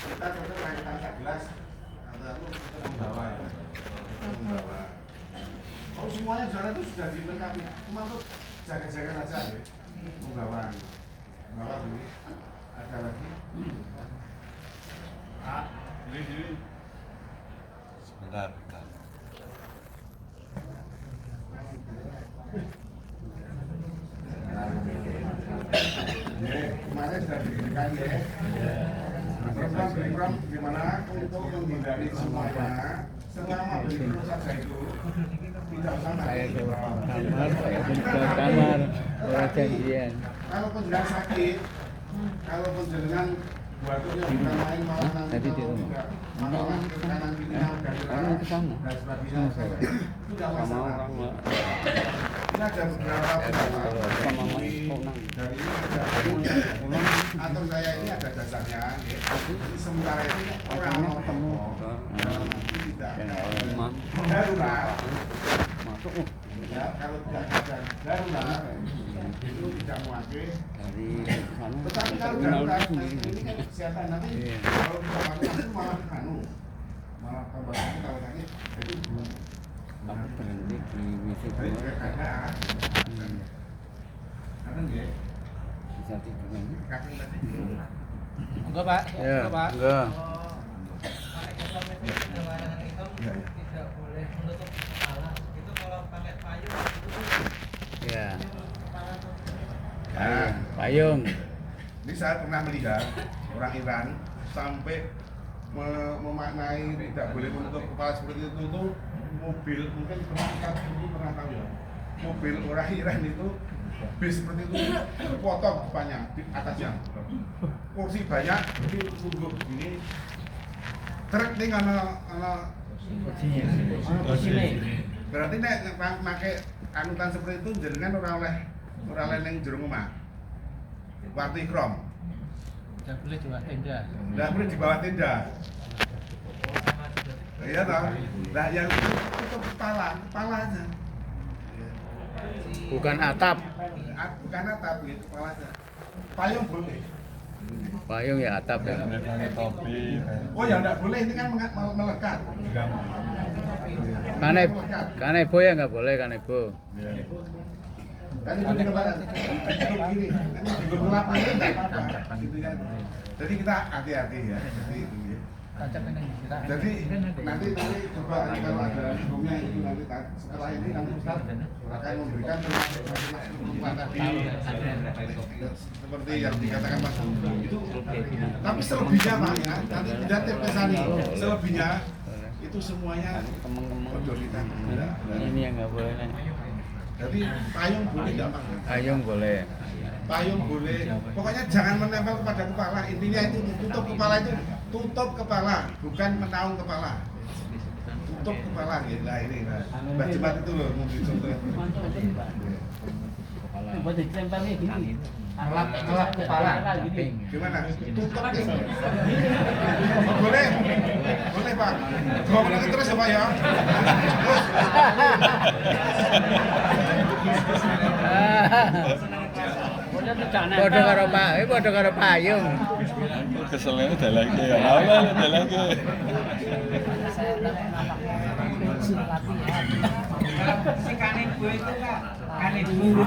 kita tetap lanjutkan gelas atau membawa ya. Kalau semuanya di sana itu sudah dilengkapi, cuma tuh jaga-jaga aja ya. Membawa dulu. Ada lagi? Ini Sebentar. Kemarin sudah diberikan ya. Program gimana untuk menghindari semuanya selama beli saja itu tidak usah Saya nanti. ke kamar, saya pun ke kamar, orang janjian. Kalau penjenengan sakit, kalau penjenengan buatnya bukan main malah nanti Tadi di kalau rumah. tidak malah ke kanan kiri dan Kamu ke sana. dan sebagainya itu tidak masalah. Ini ada beberapa Sama dari ini ada atau saya ini ada dasarnya. Sementara ini orang mau ketemu, tidak darurat. Ya, kalau tidak ada darurat itu tidak mewakili. Tetapi kalau darurat ini kan kesehatan nanti kalau kita pakai malah tambah kalau sakit itu Aku berhenti di WC dari dua. keadaan. Karena dia Bisa tidur lagi. kakek tadi. Enggak Pak, Ya, enggak Pak. enggak. Tidak boleh menutup kepala. Itu kalau pakai payung Ya. Nah, Payung. ini saya pernah melihat orang Iran sampai memaknai tidak boleh menutup kepala seperti itu tuh mobil mungkin pernah tahu ya mobil orang Iran itu bis seperti itu potong depannya di atasnya kursi banyak jadi duduk begini truk ini karena berarti nek pakai anutan seperti itu jenengan ora oleh ning jero omah waktu ikram tidak boleh di bawah tenda. nggak boleh di bawah tenda. Iya toh. Nah yang itu kepalanya. Bukan atap. Bukan atap gitu kepalanya. Payung boleh. Payung ya atap ya. Oh ya nggak boleh ini kan melekat. Kanebo ya nggak boleh kanebo. Kan itu kepala begini. Kan gelap ini nggak apa-apa. Gitu kan. Jadi kita hati-hati ya. Jadi itu ya. Jadi nanti coba kalau ada hukumnya itu nanti setelah ini nanti Ustaz akan memberikan hukuman tadi seperti yang dikatakan Mas itu. Tapi selebihnya Pak ya, nanti tidak terpesani. Selebihnya itu semuanya otoritas. Ini yang nggak boleh. Jadi payung boleh nggak Pak? Payung boleh. Payung boleh. Pokoknya jangan menempel kepada kepala. Intinya itu tutup kepala itu tutup kepala, bukan menaung kepala. Tutup kepala gitu. Nah ini, Mbak Jemat itu loh mau contoh. Buat ditempelnya gini. Ngelap kepala. Gimana? Tutup gitu. Boleh? Boleh Pak. Ngomong terus ya Pak ya. Padha karo padha karo payung. Keselnya dalake ya. Awal dalake. Si kanin gue itu kan kanin gue.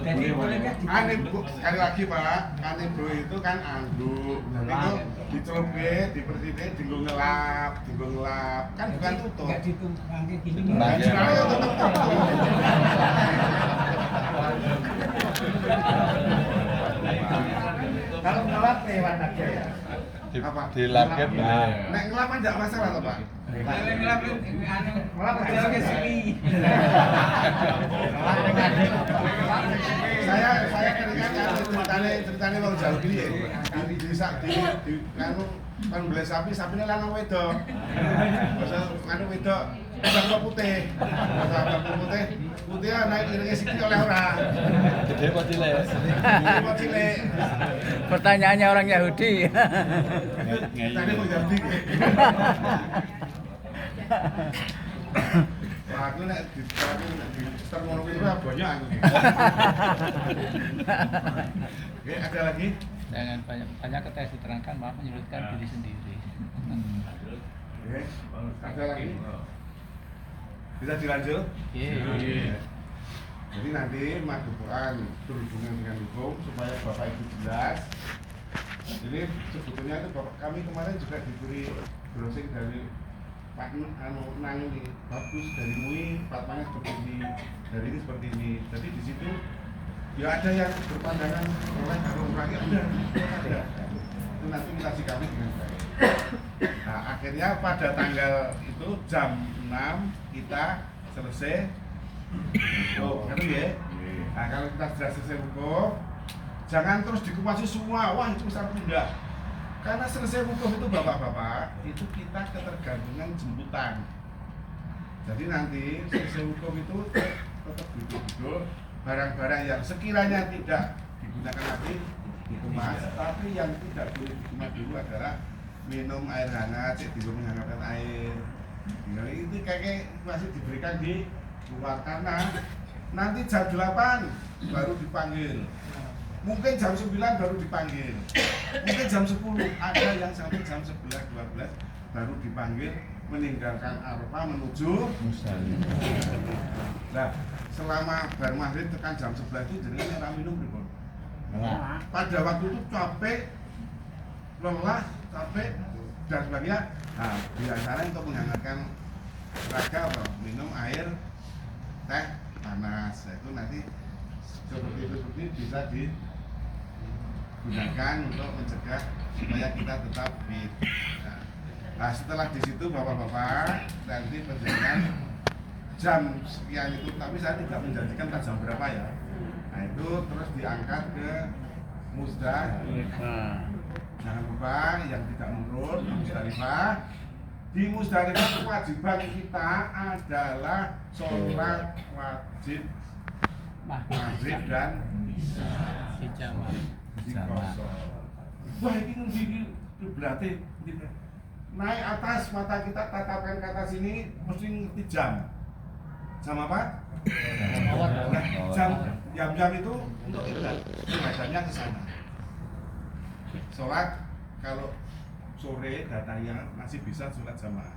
Jadi boleh kan? Kanin bu, sekali lagi Pak, kanin bro itu kan anduk. Jadi itu dicelupke, dipersihke, dinggo ngelap, kan bukan tutup. Enggak ditumpangke gini. Nah, sekarang ya tetap tutup. Kalau ngelap lewat aja ya. Apa? Dilapke boleh. Nek ngelap kan enggak masalah toh Pak. Ngelap aja ke sini. Saya keringat ceritanya mau jauh gini ya. Di desa di kan beli sapinya lanang wedok. Masa nganu wedok Sabtu putih. Sabtu putih naik iringnya sikit oleh orang. Gede apa cilik? Gede apa cilik? Pertanyaannya orang Yahudi. Tadi mau jadi. Wah, aku nek di termono itu banyak aku. Oke, ada lagi? Jangan banyak kata diterangkan, malah menyulitkan diri sendiri. Oke, ada lagi? Bisa dilanjut? Iya. Jadi nanti Quran berhubungan dengan hukum supaya Bapak Ibu jelas. Jadi sebetulnya itu Bapak kami kemarin juga diberi browsing dari Pak Nang ini bagus dari MUI, Fatmanya seperti ini, dari ini seperti ini. Jadi di situ ya ada yang berpandangan oleh orang-orangnya ada. Itu nanti kita sikapi dengan baik. Nah akhirnya pada tanggal itu jam 6 kita selesai. Oh, ngerti ya? Nah kalau kita sudah selesai hukum, jangan terus dikupasi semua. Wah itu besar pindah. Karena selesai hukum itu bapak-bapak, itu kita ketergantungan jemputan. Jadi nanti selesai hukum itu tetap duduk-duduk, barang-barang yang sekiranya tidak digunakan lagi dikemas, tapi yang tidak boleh dikemas dulu adalah minum air hangat, menghangatkan air. Ya, itu kayak masih diberikan di luar karena nanti jam 8 baru dipanggil. Mungkin jam 9 baru dipanggil. Mungkin jam 10 ada yang sampai jam 11 12 baru dipanggil meninggalkan Arafah menuju Musdalifah. Nah, selama bar maghrib tekan jam 11 itu jenenge ora minum pripun? Pada waktu itu capek, lelah, capek dan sebagainya. Nah, biasanya untuk menghangatkan raga apa? Minum air teh panas. Itu nanti seperti itu bisa digunakan untuk mencegah supaya kita tetap fit. Nah, setelah di situ bapak-bapak nanti perjalanan jam sekian itu, tapi saya tidak menjanjikan jam berapa ya. Nah itu terus diangkat ke Musdalifah. Jangan lupa yang tidak menurut Musdalifah. Di Musdalifah kewajiban kita adalah sholat wajib maghrib dan wah ini berarti naik atas mata kita tatapkan ke atas ini mesti ngerti jam apa? Jam itu untuk ibadahnya ke sana. Sholat kalau sore datanya masih bisa sholat jamaah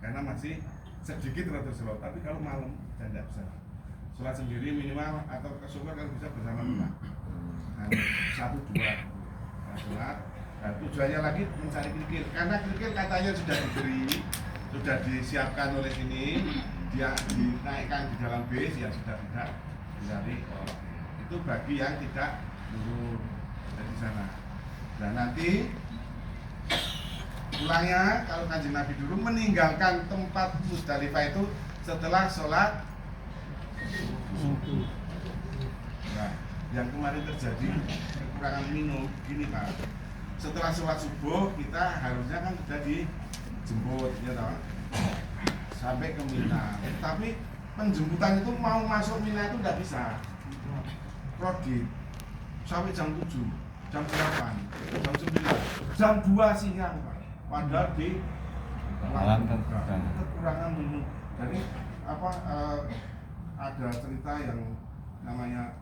karena masih sedikit rata sholat, tapi kalau malam tidak bisa sholat sendiri minimal atau ke sumber kalau bisa bersama-sama. Nah, 1 2 sholat Nah, tujuannya lagi mencari kerikil, karena kerikil katanya sudah disiapkan oleh sini, dia dinaikkan di dalam bis, ya sudah tidak dicari. Itu bagi yang tidak turun dari sana. Dan nanti pulangnya kalau Kanjeng Nabi dulu meninggalkan tempat Musdalifah itu setelah sholat subuh. Nah, yang kemarin terjadi kekurangan minum gini Pak. Setelah sholat subuh kita harusnya kan sudah dijemput ya toh, sampai ke Mina. Tapi penjemputan itu mau masuk Mina itu tidak bisa. Kredit sampai jam 7, jam 8, jam 9, jam 2 siang Pak. Padahal di kekurangan minum. Jadi ada cerita yang namanya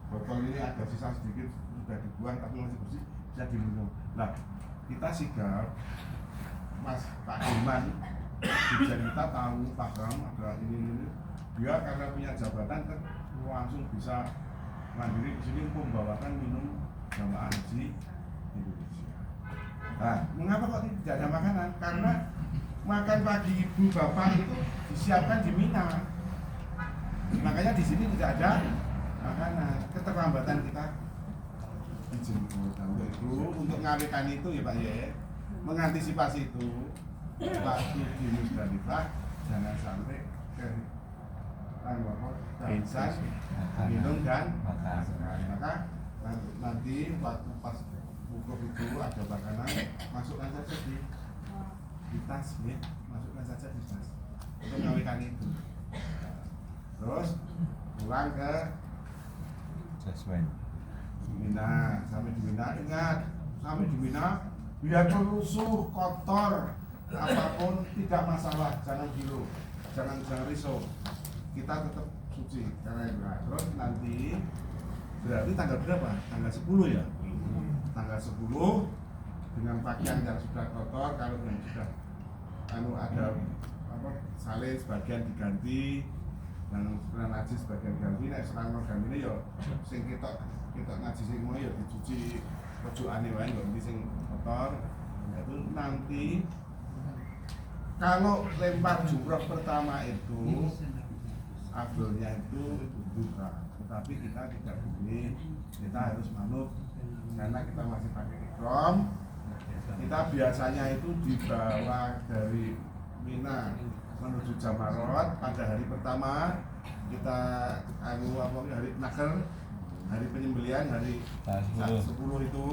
botol ini ada sisa sedikit sudah dibuang tapi masih bersih, bisa diminum. Nah, kita sigap Mas Pak Iman, biar kita tahu paham ada ini. Dia karena punya jabatan kan langsung bisa mandiri di sini membawakan minum jamaah haji Indonesia. Nah, mengapa kok tidak ada makanan? Karena makan pagi ibu bapak itu disiapkan di Mina. Makanya di sini tidak ada makanan. Keterlambatan kita dijemput. Nah, itu untuk ngawikan itu ya Pak ya, mengantisipasi itu waktu di Musdalifah jangan sampai ke kehabisan minum dan makan. Maka nanti waktu pas wukuf itu ada makanan, masukkan saja di tas ya, masukkan saja di tas untuk ngawikan itu. Terus pulang ke Mina, sampai di Mina ingat, sampai di Mina biar melusuh, kotor, apapun tidak masalah, jangan gilu, jangan risau, kita tetap suci karena itu. Terus nanti berarti tanggal berapa? Tanggal 10 ya? Tanggal 10 dengan pakaian yang sudah kotor, kalau yang sudah ada saleh sebagian diganti dan sebenarnya najis sebagian ganti. Nek serang organ ini ya sing kita najis sing mau ya dicuci pojokane wae lho, sing kotor. Itu nanti kalau lempar jumroh pertama itu afdolnya itu buka, tetapi kita tidak boleh, kita harus manut karena kita masih pakai ihram. Kita biasanya itu dibawa dari Mina menuju Jamarot pada hari pertama, kita hari Nahr, hari penyembelihan, hari 10 itu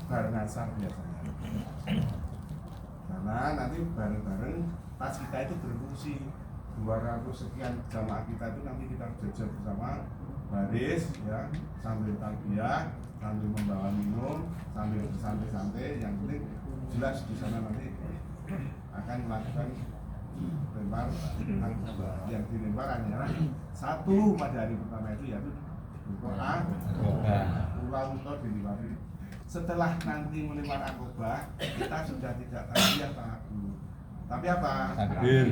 bareng asar biasanya. Karena nanti bareng-bareng tas kita itu berfungsi 200 sekian jamaah kita itu nanti kita jajar bersama baris ya, sambil talbiyah, sambil membawa minum, sambil bersantai-santai. Yang penting jelas di sana nanti akan melakukan lempar yang dilempar hanyalah satu pada hari pertama itu, yaitu Al-Quran ulang untuk dilempari. Setelah nanti melempar akobah kita sudah tidak takbir takbir, tapi apa? Takbir.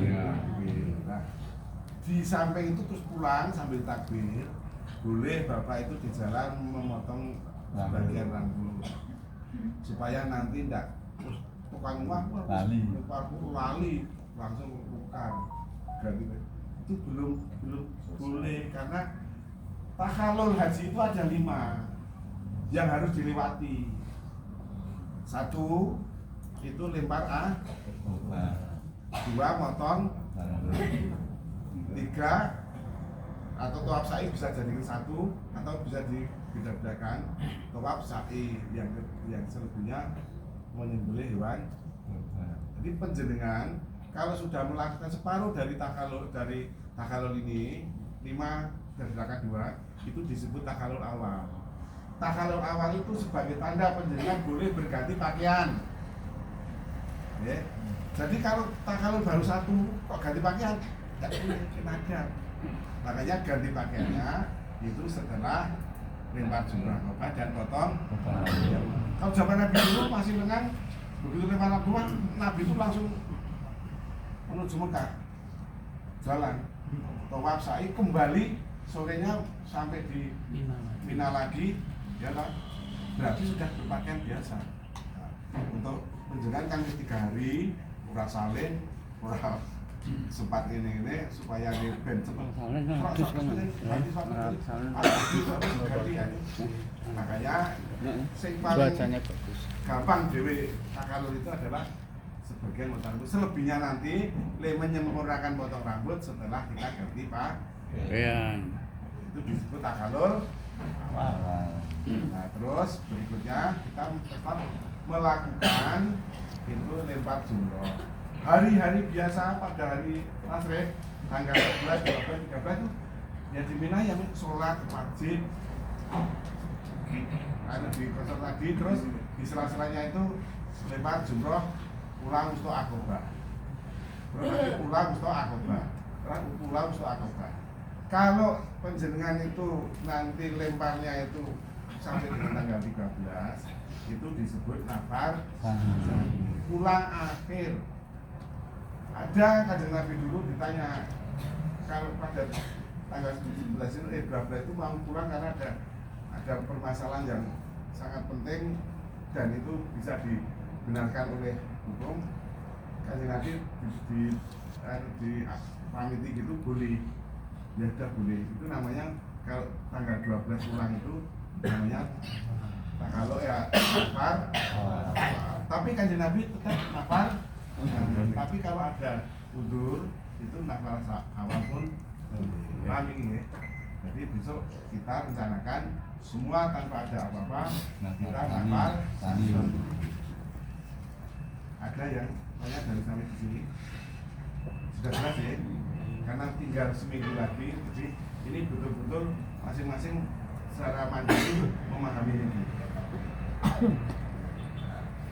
Nah, di samping itu terus pulang sambil takbir. Boleh bapak itu di jalan memotong sebagian rambut supaya nanti tidak terus tukang lali langsung tukar ganti. Itu belum boleh karena takhalul haji itu ada 5 yang harus dilewati. 1 itu lempar akobah, 2 motong, 3 atau tawaf sa'i bisa jadikan 1 atau bisa dibedakan tawaf sa'i yang selebihnya menyembelih hewan. Jadi penjenengan kalau sudah melakukan separuh dari takalul ini 5 dan belakang 2 itu disebut takalul awal. Takalul awal itu sebagai tanda penjenengan boleh berganti pakaian. Ya. Jadi kalau takalul baru 1 kok ganti pakaian, tidak boleh kena. Makanya ganti pakaiannya itu setelah lempar jumrah akobah dan potong. Kalau zaman Nabi dulu masih lengan, begitu lempar akobah Nabi itu langsung menuju Mekah, jalan tawaf sa'i, kembali sorenya sampai di Mina lagi, ya kan? berarti sudah berpakaian biasa. Nah, untuk penjenengan kan 3 hari ora salin, ora sempat ini supaya ini ben cepet. Makanya sing paling Cuacanya bagus. gampang dewe takalur itu adalah sebagian potong rambut. Selebihnya nanti le menyempurnakan potong rambut setelah kita ganti Iya. itu disebut takalur awal. Nah terus berikutnya kita tetap melakukan itu lempar jumroh. Hari-hari biasa pada hari Nasreh tanggal 11, 12, 13 itu ya di Mina yang sholat wajib ada di kosong lagi, terus di sela-selanya itu lempar jumroh, pulang untuk akobah, terus nanti pulang untuk akobah, terus pulang untuk akobah. Kalau penjenengan itu nanti lemparnya itu sampai dengan tanggal 13 itu disebut nafar pulang akhir. Ada Kanjeng Nabi dulu ditanya kalau pada tanggal 11 itu 12 itu mau pulang karena ada permasalahan yang sangat penting dan itu bisa dibenarkan oleh hukum. Kanjeng Nabi di pamiti gitu boleh, ya sudah boleh. Itu namanya kalau tanggal 12 pulang itu namanya kalau ya nafar. Tapi Kanjeng Nabi tetap nafar. Tapi kalau ada udur itu nafar awal pun kami ini. Jadi besok kita rencanakan semua tanpa ada apa-apa kita nafar. Ada yang banyak dari sampai di sini sudah jelas ya, karena tinggal seminggu lagi. Jadi ini betul-betul masing-masing secara mandiri memahami ini.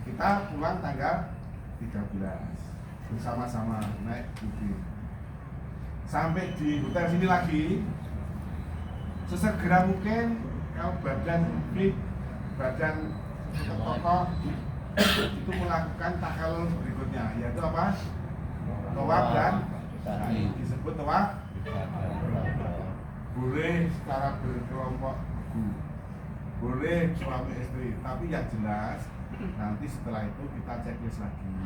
Kita pulang tanggal 13 bersama-sama naik bukit sampai di hotel sini lagi sesegera mungkin. Kalau badan fit, badan tokoh itu melakukan takalul berikutnya, yaitu apa? Tawaf dan disebut tawaf. Boleh secara berkelompok, boleh suami istri, tapi yang jelas nanti setelah itu kita checklist lagi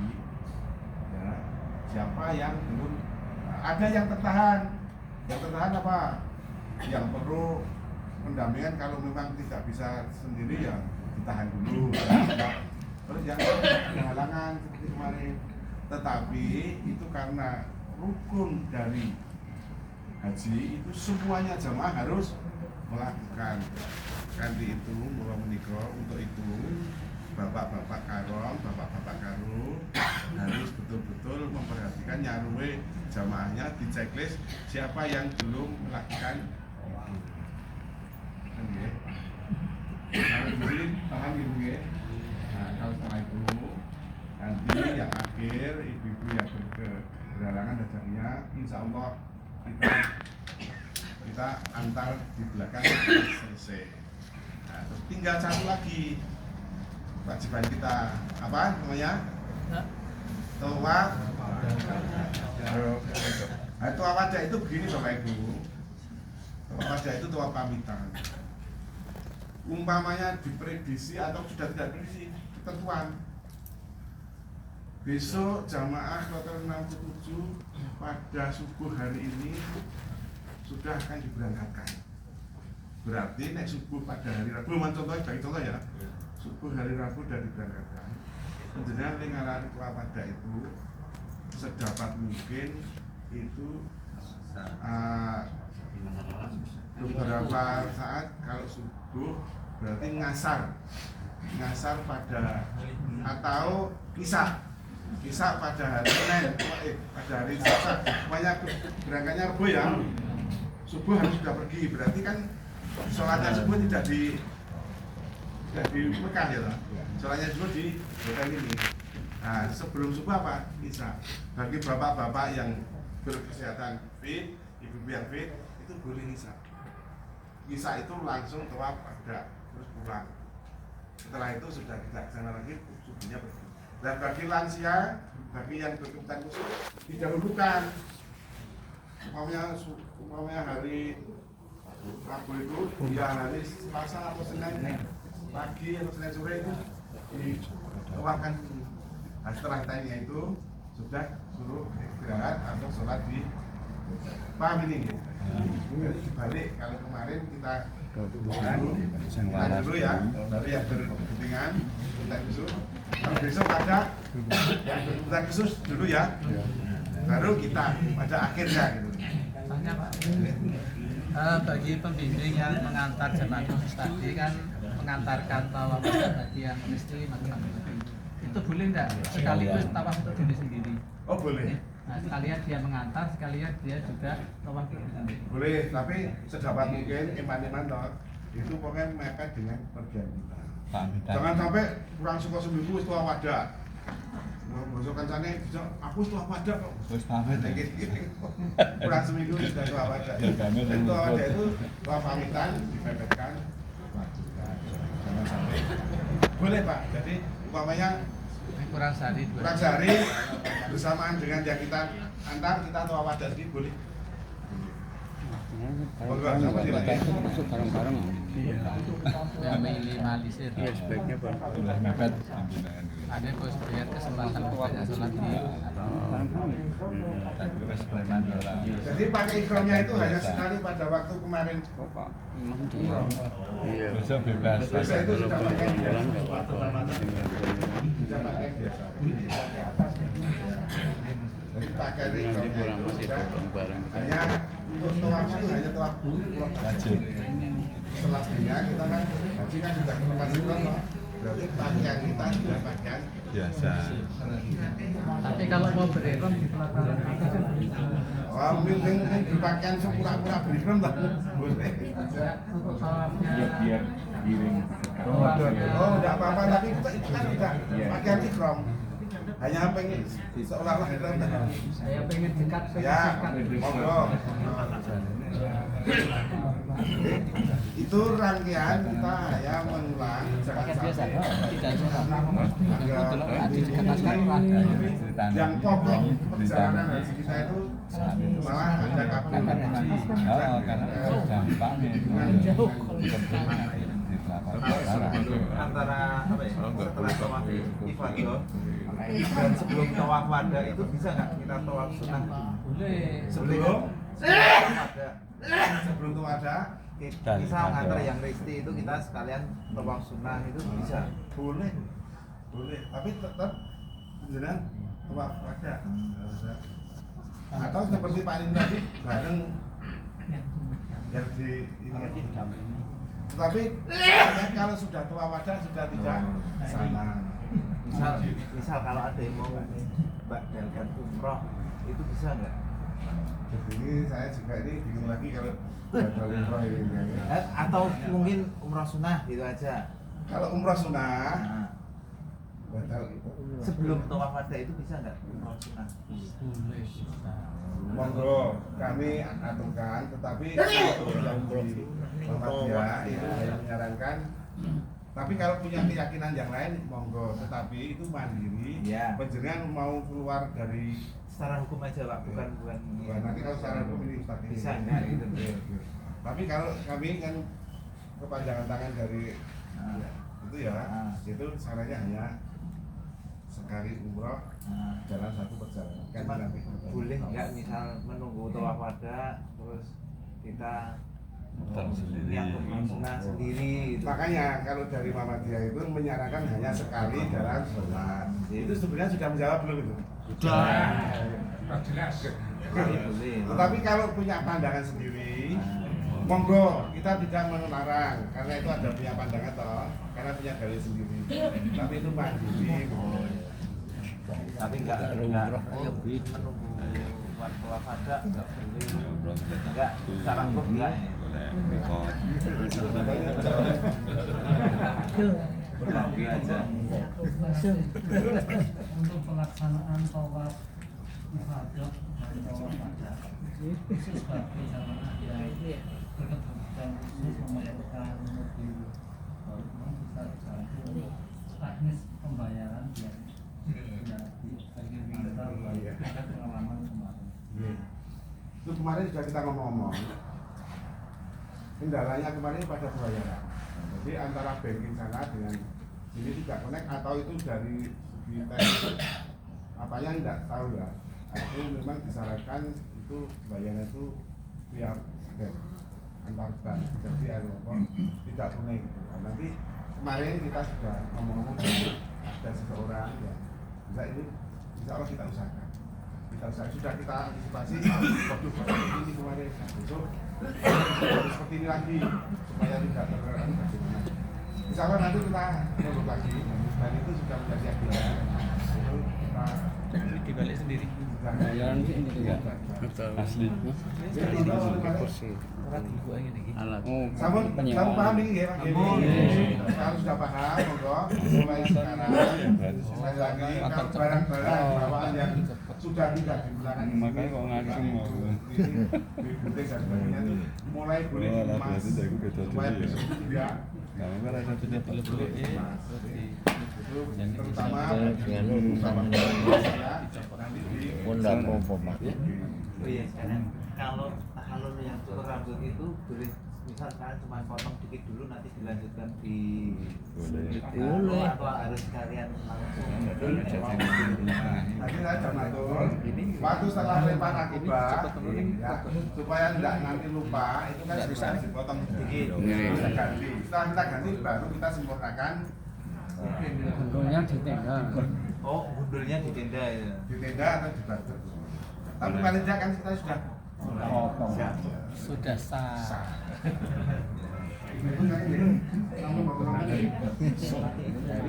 ya, siapa yang belum. Ada yang tertahan apa? Yang perlu pendampingan, kalau memang tidak bisa sendiri ya ditahan dulu ya. Terus yang ada halangan seperti kemarin, tetapi itu karena rukun dari haji itu semuanya jamaah harus melakukan. Kanti itu mula menikah untuk itu bapak-bapak karom, bapak-bapak karu harus betul-betul memperhatikan nyaruwe jamaahnya, di checklist siapa yang belum melakukan itu. Kalau diri tangan gitu ya. Nah kalau setelah itu nanti yang akhir ibu-ibu yang berhalangan dasarnya, insya Allah kita antar di belakang selesai. Nah, terus tinggal satu lagi kewajiban kita, apa namanya? Tawaf. Nah, tawaf wajah itu begini Bapak Ibu. Tawaf wajah itu tawaf pamitan. Umpamanya diprediksi atau sudah tidak prediksi, ketentuan. Besok jamaah kloter 67 pada subuh hari ini sudah akan diberangkatkan. Berarti nek subuh pada hari Rabu, contohnya bagi contoh ya, subuh hari Rabu sudah diberangkatkan. Penjenengan lingkaran pada itu sedapat mungkin itu beberapa saat kalau subuh berarti ngasar pada atau kisah pada hari Senin, pada hari Selasa, banyak berangkatnya Rabu ya, subuh harus sudah pergi, berarti kan sholatnya subuh tidak di Mekah ya, sholatnya subuh di hotel ini. Nah sebelum subuh apa? Isya. Bagi bapak-bapak yang berkesehatan fit, ibu-ibu yang fit, itu boleh isya. Isya itu langsung tawaf ada, terus pulang. Setelah itu sudah tidak kesana lagi, subuhnya pergi. Dan bagi lansia, bagi yang berkebutuhan khusus didahulukan. Umpamanya hari Rabu itu, ya hari Selasa atau Senin pagi atau Senin sore itu dikeluarkan. Nah, setelah tanya itu sudah suruh istirahat atau sholat di paham ini gitu. Jadi dibalik kalau kemarin kita dulu ya, dari yang berkepentingan kita khusus. Kalau besok ada yang berkepentingan khusus dulu ya, baru kita pada akhirnya gitu. Tanya Pak, bagi pembimbing yang mengantar jemaah khusus tadi kan mengantarkan tawaf bagi yang istri macam-macam. Itu boleh nggak sekaligus tawaf untuk diri sendiri? Oh boleh. Nah, sekalian dia mengantar, sekalian dia juga tawaf diri sendiri. Boleh, tapi sedapat mungkin iman-iman toh itu pokoknya mereka dengan pergian kita. Jangan sampai kurang suka seminggu setelah wadah. Besok kancane bisa aku setelah wadah kok. Wis pamit. Kurang seminggu sudah setelah wadah. Dan setelah wadah itu setelah pamitan dipepetkan lanjutkan. Jangan sampai. Boleh Pak. Jadi umpamanya Kurang sehari dua. kurang sehari bersamaan dengan yang kita antar kita setelah wadah sendiri boleh. bareng-bareng. Ya minimalisir. Iya sebaiknya Pak. Udah mepet pimpinan. Ada bos biar kesempatan banyak sholat di Terus preman ora. Jadi pakai ikhramnya itu hanya sekali pada waktu kemarin. Iya. Besok bebas. Biasa itu sudah pakai Bulan nggak apa-apa. sudah pakai biasa. Jadi pakai Nanti ikhramnya pulang itu masih sudah bareng. hanya untuk tawafnya itu hanya tawaf Wajib. Setelahnya kita kan haji kan sudah ke tempat ikhram toh. Berarti pakaian kita sudah pakaian Biasa. Tapi kalau mau berihram di pelataran oh mungkin berpakaian sepura-pura berikhram tak boleh. untuk tawafnya Biar giring. Oh enggak apa-apa tapi kita itu kan udah pakaian ikhram. Hanya pengen seolah-olah ikhram tak. saya pengen dekat Ya, monggo. Itu rangkaian kita ya mengulang pakai biasa tidak Agar yang pokok perjalanan haji kita itu malah ada kabel Oh, karena gampang jauh Antara apa ya? Setelah tawaf ifadah dan sebelum tawaf wada itu bisa nggak kita tawaf sunnah? boleh sebelum Wada. sebelum itu ada Misal ngantar yang Risti itu kita sekalian tawaf sunnah itu bisa. boleh tapi tetap jangan tawaf ada atau seperti Pak Lim tadi bareng yang di ini tetapi kalau sudah tua wadah sudah tidak sama Misal kalau ada yang mau badalkan umroh itu bisa nggak? ini saya juga ini bingung lagi kalau batal umroh ini Atau mungkin umroh sunnah gitu aja. kalau umroh sunnah Nah, batal sebelum tawaf wada itu bisa nggak umroh sunnah? monggo kami aturkan tetapi yang di Muhammadiyah itu saya menyarankan tapi kalau punya keyakinan yang lain monggo tetapi itu mandiri Ya. penjenengan mau keluar dari Secara hukum aja Pak, bukan Wah, nanti kalau secara hukum ini Ustaz ini. Bisa nggak gitu? Tapi kalau kami kan kepanjangan tangan dari itu ya itu sarannya hanya sekali umroh jalan satu perjalanan kan Cuma nanti boleh nggak misal menunggu tawaf wada terus kita yang sunnah sendiri gitu. makanya kalau dari Muhammadiyah itu menyarankan hanya sekali dalam sholat itu sebenarnya sudah menjawab belum itu? Boleh. Tetapi kalau punya pandangan sendiri monggo kita tidak melarang karena itu ada punya pandangan toh karena punya dalil sendiri tapi itu mandiri Tapi nggak menunggu waktu wafada nggak boleh. Nggak secara hukum nggak. Berbagi aja. untuk pelaksanaan tawaf ifadah dan tawaf wada khusus bagi jamaah yang berkebutuhan khusus memerlukan mobil bisa dibantu teknis pembayaran biar ada pengalaman kemarin. itu kemarin sudah kita ngomong-ngomong kendalanya kemarin pada pembayaran Jadi antara banking sana dengan ini tidak connect atau itu dari di teknik apanya tidak tahu ya. Itu memang disarankan itu bayangan itu via bank antar bank, jadi tidak connect. Nah, nanti kemarin kita sudah ngomong-ngomong ada seseorang ya, bisa ini insya Allah kita usahakan. Sudah kita antisipasi waktu ini kemarin. Nah, besok harus seperti ini lagi supaya tidak terlalu bagaimana. Insya Allah nanti kita nurut lagi dan itu sudah menjadi akhirnya. Itu kita dibalik sendiri. Bayaran sih ini juga. Asli. Kursi. Orang dibuat ini. Alat. Sampun paham ini ya Pak Gini. Kalau sudah paham, monggo mulai sekarang sekali lagi kalau barang-barang bawaan yang sudah tidak digunakan Makanya kok ngacung mau. Bibute dan sebagainya itu mulai boleh dikemas supaya besok itu tidak Nah, kan ada satu dia boleh dikemas. Itu terutama dengan bersama saya nanti di Undang apa Pak? Oh iya, sekarang kalau yang cukur rambut itu boleh misalkan cuma potong dikit dulu nanti dilanjutkan di Boleh. atau harus sekalian langsung. Nanti saya jam atur waktu setelah lempar akibat ya, supaya tidak nanti lupa itu kan sudah dipotong sedikit kita ganti setelah kita ganti baru kita sempurnakan Untungnya di tenda. Oh, gundulnya di tenda ya. di tenda atau di batu tapi paling tidak kan kita sudah siap Sudah sah. sah itu kan ini namun ngomong-ngomong jadi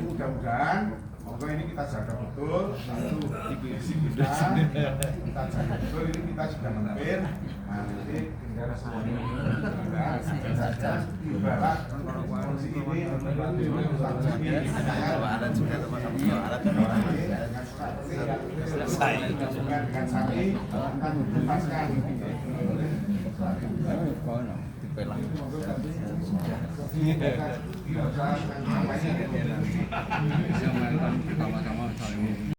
mudah-mudahan monggo ini kita jaga betul lalu isi kita jaga betul ini kita sudah mempir nanti tinggal semuanya saja ibarat kondisi ini Alat sudah alat kan selesai dengan sapi akan dilepaskan Dipelang. tidak usah Sama-sama saling